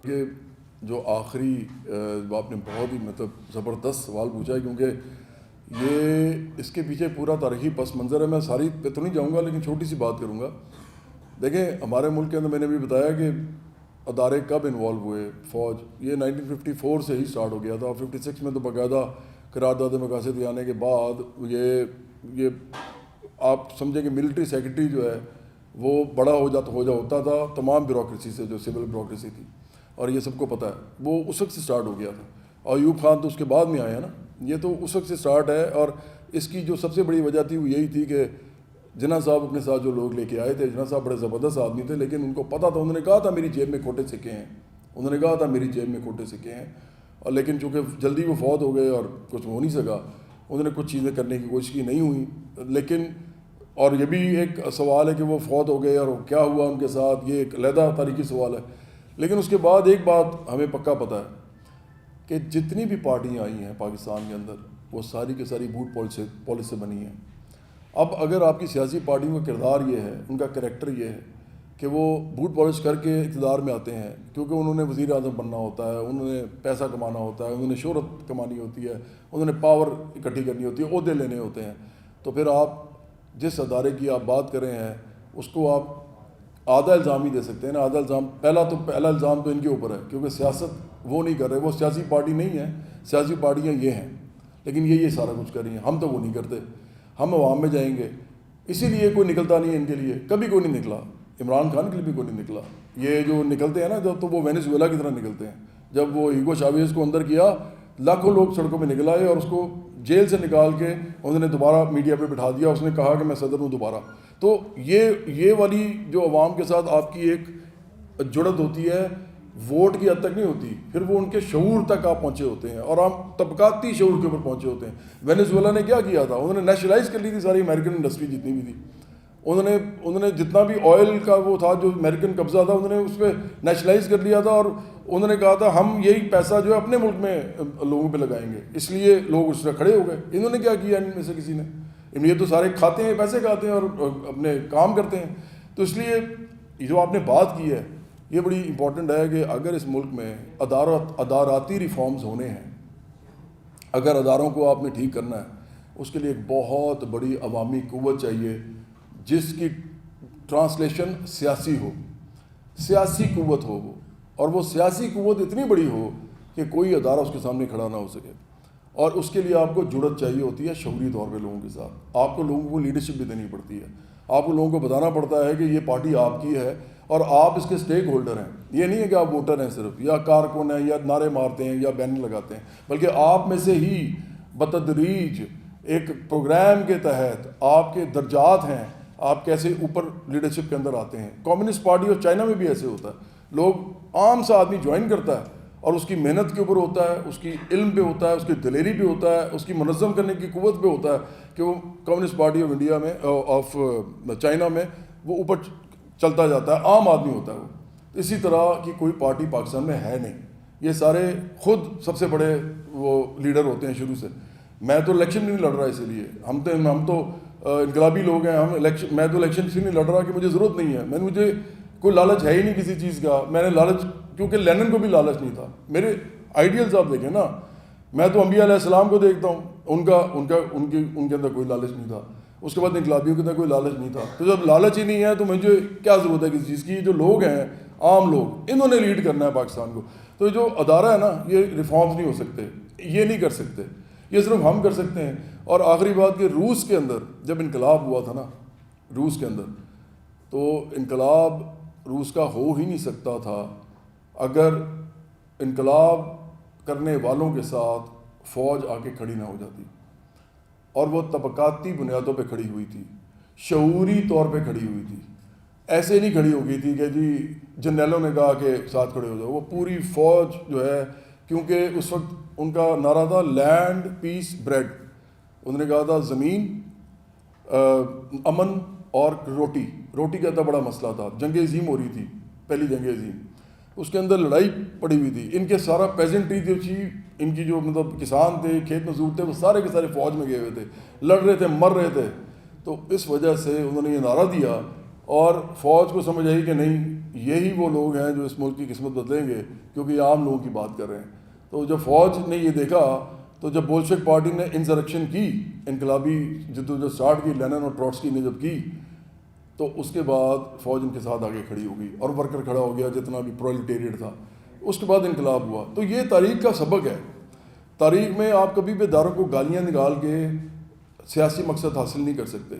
کہ جو آخری آپ نے بہت ہی مطلب زبردست سوال پوچھا ہے، کیونکہ یہ اس کے پیچھے پورا تاریخی پس منظر ہے. میں ساری پہ تو نہیں جاؤں گا لیکن چھوٹی سی بات کروں گا. دیکھیں ہمارے ملک کے اندر میں نے بھی بتایا کہ ادارے کب انوالو ہوئے. فوج یہ 1954 سے ہی سٹارٹ ہو گیا تھا. 56 میں تو باقاعدہ قرارداد مقاصد آنے کے بعد یہ آپ سمجھیں کہ ملٹری سیکرٹری جو ہے وہ بڑا ہوتا تھا تمام بیوروکریسی سے، جو سول بیوروکریسی تھی. اور یہ سب کو پتہ ہے وہ اس وقت سے سٹارٹ ہو گیا تھا. اور ایوب خان تو اس کے بعد میں آیا نا. یہ تو اس وقت سے سٹارٹ ہے. اور اس کی جو سب سے بڑی وجہ تھی وہ یہی تھی کہ جناح صاحب اپنے ساتھ جو لوگ لے کے آئے تھے، جناح صاحب بڑے زبردست آدمی تھے، لیکن ان کو پتہ تھا. انہوں نے کہا تھا میری جیب میں کھوٹے سکے ہیں، انہوں نے کہا تھا میری جیب میں کھوٹے سکے ہیں. اور لیکن چونکہ جلدی وہ فوت ہو گئے اور کچھ ہو نہیں سکا، انہوں نے کچھ چیزیں کرنے کی کوشش کی، نہیں ہوئی. لیکن اور یہ بھی ایک سوال ہے کہ وہ فوت ہو گئے اور کیا ہوا ان کے ساتھ، یہ ایک علیحدہ تاریخی سوال ہے. لیکن اس کے بعد ایک بات ہمیں پکا پتہ ہے کہ جتنی بھی پارٹیاں آئی ہیں پاکستان کے اندر وہ ساری کی ساری بوٹ پالس سے بنی ہیں. اب اگر آپ کی سیاسی پارٹیوں کا کردار یہ ہے، ان کا کریکٹر یہ ہے کہ وہ بوٹ پالش کر کے اقتدار میں آتے ہیں، کیونکہ انہوں نے وزیر اعظم بننا ہوتا ہے، انہوں نے پیسہ کمانا ہوتا ہے، انہوں نے شہرت کمانی ہوتی ہے، انہوں نے پاور اکٹھی کرنی ہوتی ہے، عہدے لینے ہوتے ہیں. تو پھر آپ جس ادارے کی آپ بات کر رہے ہیں اس کو آپ آدھا الزام ہی دے سکتے ہیں نا. آدھا الزام پہلا الزام تو ان کے اوپر ہے کیونکہ سیاست وہ نہیں کر رہے, وہ سیاسی پارٹی نہیں ہے, سیاسی پارٹیاں یہ ہیں, لیکن یہ سارا کچھ کر رہی ہیں. ہم تو وہ نہیں کرتے, ہم عوام میں جائیں گے. اسی لیے کوئی نکلتا نہیں ہے ان کے لیے, کبھی کوئی نہیں نکلا. عمران خان کے لیے بھی کوئی نہیں نکلا. یہ جو نکلتے ہیں نا جب, تو وہ وینیزویلا کی طرح نکلتے ہیں. جب وہ ہیگو چاویز کو اندر کیا, لاکھوں لوگ سڑکوں پہ نکل آئے اور اس کو جیل سے نکال کے انہوں نے دوبارہ میڈیا پہ بٹھا دیا. اس نے کہا کہ میں صدر ہوں دوبارہ. تو یہ والی جو عوام کے ساتھ آپ کی ایک جڑت ہوتی ہے, ووٹ کی حد تک نہیں ہوتی, پھر وہ ان کے شعور تک آپ پہنچے ہوتے ہیں اور آپ طبقاتی شعور کے اوپر پہنچے ہوتے ہیں. وینیزویلا نے کیا کیا تھا, انہوں نے نیشنلائز کر لی تھی ساری امریکن انڈسٹری جتنی بھی تھی. انہوں نے جتنا بھی آئل کا وہ تھا جو امریکن قبضہ تھا, انہوں نے اس پہ نیشنلائز کر لیا تھا اور انہوں نے کہا تھا ہم یہی پیسہ جو ہے اپنے ملک میں لوگوں پہ لگائیں گے. اس لیے لوگ اس طرح کھڑے ہو گئے. انہوں نے کیا کیا ان میں سے کسی نے, یہ تو سارے کھاتے ہیں, پیسے کھاتے ہیں اور اپنے کام کرتے ہیں. تو اس لیے جو آپ نے بات کی ہے یہ بڑی امپورٹنٹ ہے کہ اگر اس ملک میں اداراتی ریفارمز ہونے ہیں, اگر اداروں کو آپ نے ٹھیک کرنا ہے, اس کے لیے ایک بہت بڑی عوامی قوت چاہیے جس کی ٹرانسلیشن سیاسی ہو, سیاسی قوت ہو وہ, اور وہ سیاسی قوت اتنی بڑی ہو کہ کوئی ادارہ اس کے سامنے کھڑا نہ ہو سکے. اور اس کے لیے آپ کو جڑت چاہیے ہوتی ہے شعوری طور پہ لوگوں کے ساتھ. آپ کو لوگوں کو لیڈرشپ بھی دینی پڑتی ہے, آپ کو لوگوں کو بتانا پڑتا ہے کہ یہ پارٹی آپ کی ہے اور آپ اس کے سٹیک ہولڈر ہیں. یہ نہیں ہے کہ آپ ووٹر ہیں صرف, یا کارکن ہیں, یا نعرے مارتے ہیں, یا بینر لگاتے ہیں, بلکہ آپ میں سے ہی بتدریج ایک پروگرام کے تحت آپ کے درجات ہیں, آپ کیسے اوپر لیڈرشپ کے اندر آتے ہیں. کمیونسٹ پارٹی اور چائنا میں بھی ایسے ہوتا ہے. لوگ عام سا آدمی جوائن کرتا ہے اور اس کی محنت کے اوپر ہوتا ہے, اس کی علم پہ ہوتا ہے, اس کی دلیری پہ ہوتا ہے, اس کی منظم کرنے کی قوت پہ ہوتا ہے کہ وہ کمیونسٹ پارٹی آف انڈیا میں آف چائنا میں وہ اوپر چلتا جاتا ہے, عام آدمی ہوتا ہے وہ. اسی طرح کی کوئی پارٹی پاکستان میں ہے نہیں. یہ سارے خود سب سے بڑے وہ لیڈر ہوتے ہیں شروع سے. میں تو الیکشن نہیں لڑ رہا, اسی لیے ہم تو انقلابی لوگ ہیں. میں تو الیکشن اس لیے نہیں لڑ رہا کہ مجھے ضرورت نہیں ہے, مجھے کوئی لالچ ہے ہی نہیں کسی چیز کا. میں نے لالچ, کیونکہ لینن کو بھی لالچ نہیں تھا. میرے آئیڈیلز آپ دیکھیں نا, میں تو انبیاء علیہ السلام کو دیکھتا ہوں, ان کے اندر کوئی لالچ نہیں تھا. اس کے بعد انقلابیوں کے اندر کوئی لالچ نہیں تھا. تو جب لالچ ہی نہیں ہے تو مجھے کیا ضرورت ہے کسی چیز کی. جو لوگ ہیں عام لوگ, انہوں نے لیڈ کرنا ہے پاکستان کو. تو جو ادارہ ہے نا, یہ ریفارمز نہیں ہو سکتے, یہ نہیں کر سکتے, یہ صرف ہم کر سکتے ہیں. اور آخری بات کہ روس کے اندر جب انقلاب ہوا تھا نا, روس کے اندر, تو انقلاب روس کا ہو ہی نہیں سکتا تھا اگر انقلاب کرنے والوں کے ساتھ فوج آ کے کھڑی نہ ہو جاتی. اور وہ طبقاتی بنیادوں پہ کھڑی ہوئی تھی, شعوری طور پہ کھڑی ہوئی تھی. ایسے نہیں کھڑی ہو گئی تھی کہ جی جنرلوں نے کہا کہ ساتھ کھڑے ہو جاؤ. وہ پوری فوج جو ہے, کیونکہ اس وقت ان کا نعرہ تھا لینڈ پیس بریڈ. انہوں نے کہا تھا زمین, امن اور روٹی. روٹی کا اتنا بڑا مسئلہ تھا. جنگ عظیم ہو رہی تھی, پہلی جنگ عظیم, اس کے اندر لڑائی پڑی ہوئی تھی. ان کے سارا پیزنٹری جو تھی, ان کی جو مطلب کسان تھے, کھیت مزدور تھے, وہ سارے کے سارے فوج میں گئے ہوئے تھے, لڑ رہے تھے, مر رہے تھے. تو اس وجہ سے انہوں نے یہ نعرہ دیا اور فوج کو سمجھ آئی کہ نہیں, یہی وہ لوگ ہیں جو اس ملک کی قسمت بدلیں گے, کیونکہ یہ عام لوگوں کی بات کر رہے ہیں. تو جب فوج نے یہ دیکھا, تو جب بولشوک پارٹی نے انسرکشن کی, انقلابی جدوجہد اسٹارٹ کی, لینن اور ٹروٹسکی نے جب کی, تو اس کے بعد فوج ان کے ساتھ آگے کھڑی ہو گئی اور ورکر کھڑا ہو گیا جتنا بھی پرولٹیریٹ تھا. اس کے بعد انقلاب ہوا. تو یہ تاریخ کا سبق ہے. تاریخ میں آپ کبھی بھی اداروں کو گالیاں نکال کے سیاسی مقصد حاصل نہیں کر سکتے,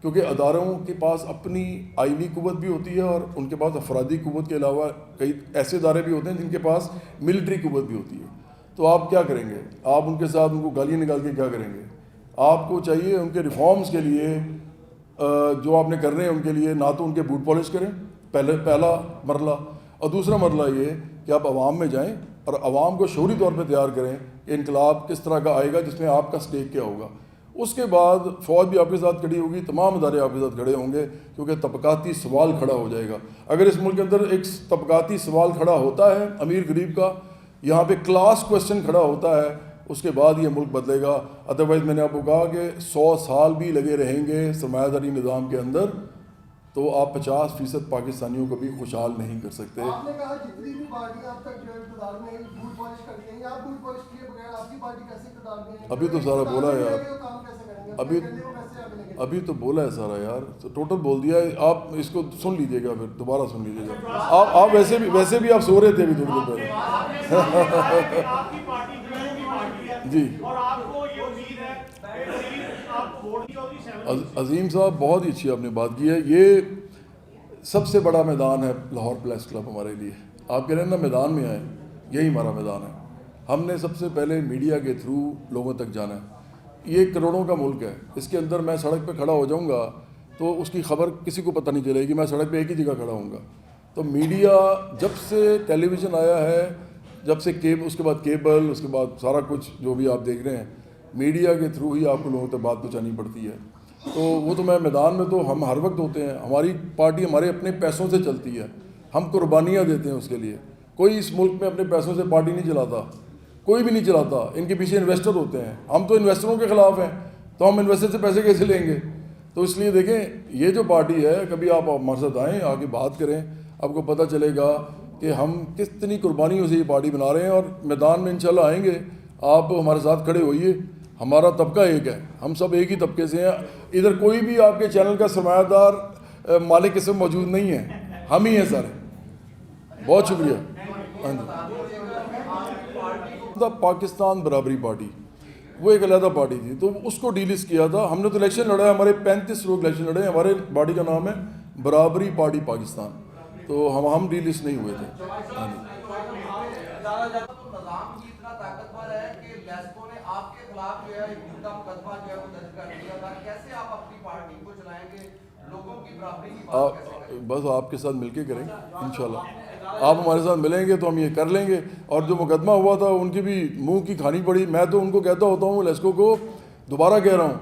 کیونکہ اداروں کے پاس اپنی آئینی قوت بھی ہوتی ہے اور ان کے پاس افرادی قوت کے علاوہ کئی ایسے ادارے بھی ہوتے ہیں جن کے پاس ملٹری قوت بھی ہوتی ہے. تو آپ کیا کریں گے, آپ ان کے ساتھ ان کو گالیاں نکال کے کیا کریں گے؟ آپ کو چاہیے ان کے ریفارمز کے لیے جو آپ نے کرنے ہیں ان کے لیے, نہ تو ان کے بوٹ پالش کریں, پہلا مرحلہ, اور دوسرا مرحلہ یہ کہ آپ عوام میں جائیں اور عوام کو شعوری طور پہ تیار کریں کہ انقلاب کس طرح کا آئے گا, جس میں آپ کا سٹیک کیا ہوگا. اس کے بعد فوج بھی آپ کے ساتھ کھڑی ہوگی, تمام ادارے آپ کے ساتھ کھڑے ہوں گے, کیونکہ طبقاتی سوال کھڑا ہو جائے گا. اگر اس ملک کے اندر ایک طبقاتی سوال کھڑا ہوتا ہے امیر غریب کا, یہاں پہ کلاس کوشچن کھڑا ہوتا ہے, اس کے بعد یہ ملک بدلے گا. ادروائز میں نے آپ کو کہا کہ 100 سال بھی لگے رہیں گے سرمایہ داری نظام کے اندر, تو آپ 50% پاکستانیوں کو بھی خوشحال نہیں کر سکتے. آپ نے کہا جتنی بھی پارٹیاں اب تک جو ہے اقتدار میں بوٹ پالش کرتی ہیں, آپ بوٹ پالش کیے بغیر آپ کی پارٹی کیسے اقتدار میں ہے؟ ابھی تو سارا بولا ہے یار, کام کیسے کریں گے, ابھی کرنے کو کیسے آگے لگے ابھی تو بولا ہے سارا یار، تو ٹوٹل بول دیا ہے. آپ اس کو سن لیجیے گا، پھر دوبارہ سن لیجیے گا. آپ ویسے بھی آپ سو رہے تھے ابھی تھوڑی دیر پہلے. آپ کی پارٹی کی پارٹی ہے جی اور آپ کو یہ امید ہے کہ آپ کو ووٹ چودھری صاحب. عظیم صاحب بہت ہی اچھی آپ نے بات کی ہے. یہ سب سے بڑا میدان ہے لاہور پریس کلب ہمارے لیے. آپ کہہ رہے ہیں نا میدان میں آئے، یہی ہمارا میدان ہے. ہم نے سب سے پہلے میڈیا کے تھرو لوگوں تک جانا ہے. یہ کروڑوں کا ملک ہے، اس کے اندر میں سڑک پہ کھڑا ہو جاؤں گا تو اس کی خبر کسی کو پتہ نہیں چلے گی. میں سڑک پہ ایک ہی جگہ کھڑا ہوں گا. تو میڈیا جب سے ٹیلی ویژن آیا ہے، جب سے اس کے بعد کیبل، اس کے بعد سارا کچھ جو بھی آپ دیکھ رہے ہیں، میڈیا کے تھرو ہی آپ کو لوگوں تک بات پہنچانی پڑتی ہے. تو وہ تو میں میدان میں تو ہم ہر وقت ہوتے ہیں. ہماری پارٹی ہمارے اپنے پیسوں سے چلتی ہے، ہم قربانیاں دیتے ہیں اس کے لیے. کوئی اس ملک میں اپنے پیسوں سے پارٹی نہیں چلاتا، کوئی بھی نہیں چلاتا. ان کے پیچھے انویسٹر ہوتے ہیں. ہم تو انویسٹروں کے خلاف ہیں، تو ہم انویسٹر سے پیسے کیسے لیں گے؟ تو اس لیے دیکھیں یہ جو پارٹی ہے، کبھی آپ ہمارے ساتھ آئیں، آ کے بات کریں، آپ کو پتہ چلے گا کہ ہم کتنی قربانیوں سے یہ پارٹی بنا رہے ہیں. اور میدان میں انشاءاللہ آئیں گے، آپ ہمارے ساتھ کھڑے ہوئیے. ہمارا طبقہ ایک ہے، ہم سب ایک ہی طبقے سے ہیں. ادھر کوئی بھی آپ کے چینل کا سرمایہ دار مالک اس میں موجود نہیں ہے، ہم ہی ہیں سارے. بہت شکریہ. ہاں جی، پاکستان برابری پارٹی وہ ایک علیحدہ پارٹی تھی، تو اس کو ڈیلسٹ کیا تھا ہم نے. تو الیکشن لڑا ہے، ہمارے 35 لوگ الیکشن لڑے ہیں. ہمارے پارٹی کا نام ہے برابری پارٹی پاکستان. تو ہم ڈیلسٹ نہیں ہوئے تھے. ہاں جی. نظام کی اتنا طاقتور ہے کہ لیسکو نے آپ کے خلاف جو ہے جھوٹ کا مقدمہ جو ہے وہ درج کر دیا تھا. کیسے آپ اپنی پارٹی کو چلائیں گے؟ لوگوں کی برابری کی بات کیسے کریں گے؟ بس آپ کے ساتھ مل کے کریں گے انشاءاللہ. آپ ہمارے ساتھ ملیں گے تو ہم یہ کر لیں گے. اور جو مقدمہ ہوا تھا ان کی بھی منہ کی کھانی پڑی. میں تو ان کو کہتا ہوتا ہوں، لیسکو کو دوبارہ کہہ رہا ہوں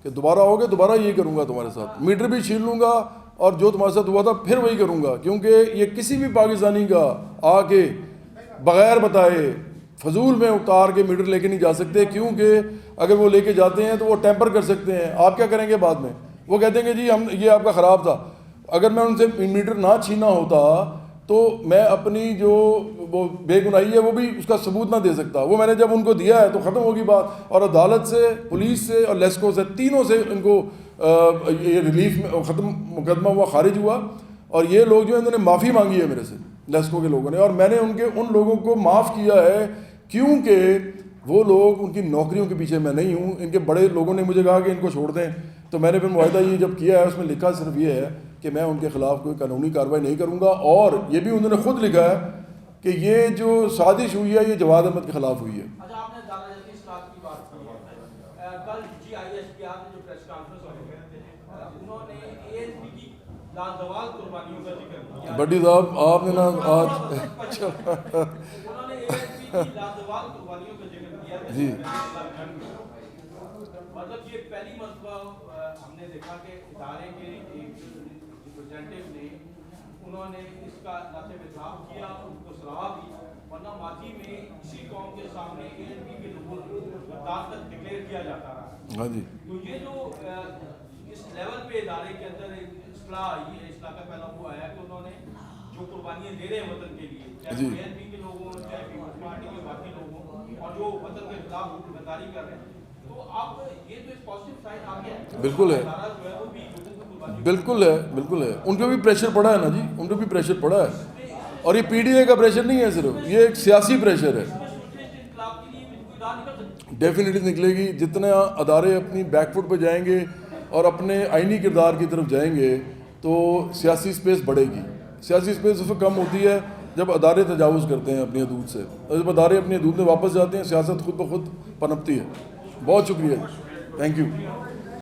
کہ دوبارہ ہوگے دوبارہ یہ کروں گا تمہارے ساتھ. میٹر بھی چھین لوں گا اور جو تمہارے ساتھ ہوا تھا پھر وہی کروں گا. کیونکہ یہ کسی بھی پاکستانی کا آ کے بغیر بتائے فضول میں اتار کے میٹر لے کے نہیں جا سکتے. کیونکہ اگر وہ لے کے جاتے ہیں تو وہ ٹیمپر کر سکتے ہیں. آپ کیا کریں گے بعد میں؟ وہ کہتے ہیں کہ جی ہم یہ آپ کا خراب تھا. اگر میں ان سے میٹر نہ چھینا ہوتا تو میں اپنی جو وہ بے گناہی ہے وہ بھی اس کا ثبوت نہ دے سکتا. وہ میں نے جب ان کو دیا ہے تو ختم ہوگی بات. اور عدالت سے، پولیس سے اور لیسکو سے، تینوں سے ان کو یہ ریلیف ختم، مقدمہ ہوا، خارج ہوا. اور یہ لوگ جو ہیں انہوں نے معافی مانگی ہے میرے سے، لیسکو کے لوگوں نے. اور میں نے ان لوگوں کو معاف کیا ہے کیونکہ وہ لوگ، ان کی نوکریوں کے پیچھے میں نہیں ہوں. ان کے بڑے لوگوں نے مجھے کہا کہ ان کو چھوڑ دیں. تو میں نے پھر معاہدہ یہ جب کیا ہے اس میں لکھا صرف یہ ہے کہ میں ان کے خلاف کوئی قانونی کارروائی نہیں کروں گا. اور یہ بھی انہوں نے خود لکھا ہے کہ یہ جو سازش ہوئی ہے یہ جواد احمد کے خلاف ہوئی ہے. اچھا، آپ نے دادا جلدی اصلاح کی بات کی ہے. کل جی آئی ایس پی آر نے جو پریس کانفرنس انہوں نے اے ایس پی کی لازوال قربانیوں کا ذکر کیا. بڈی صاحب آپ نے نا آج انہوں نے اے ایس پی کی لازوال قربانیوں کا ذکر کیا. جی، مطلب یہ پہلی مرتبہ ہم نے دیکھا کہ ادارے کے ایک ریپرزینٹیو نے انہوں نے اس کا ناطے اعتراف کیا، ان کو صلاح دی. ورنہ ماضی میں اسی قوم کے سامنے اے ایس پی کے لوگوں کو غدار تک ڈکلیئر کیا جاتا رہا. ہاں جی. تو یہ جو اس لیول پہ ادارے کے اندر ایک اصلاح آئی ہے، اصلاح کا پہلا وہ آیا کہ انہوں نے جو قربانیاں دے رہے ہیں وطن کے لیے، چاہے اے ایس پی کے لوگ ہوں، چاہے پیپلز پارٹی کے باقی لوگ ہوں، اور جو وطن کے خلاف غداری کر رہے ہیں، تو آپ یہ تو ایک پازیٹیو سائن آ گیا ہے. بالکل ہے، بالکل ہے، بالکل ہے. ان کو بھی پریشر پڑا ہے نا جی، ان کو بھی پریشر پڑا ہے. اور یہ پی ڈی اے کا پریشر نہیں ہے صرف، یہ ایک سیاسی پریشر ہے. ڈیفینیٹلی نکلے گی. جتنا ادارے اپنی بیک فٹ پہ جائیں گے اور اپنے آئینی کردار کی طرف جائیں گے تو سیاسی سپیس بڑھے گی. سیاسی سپیس اس وقت کم ہوتی ہے جب ادارے تجاوز کرتے ہیں اپنی حدود سے. جب ادارے اپنی حدود میں واپس جاتے ہیں سیاست خود بخود پنپتی ہے. بہت شکریہ، تھینک یو.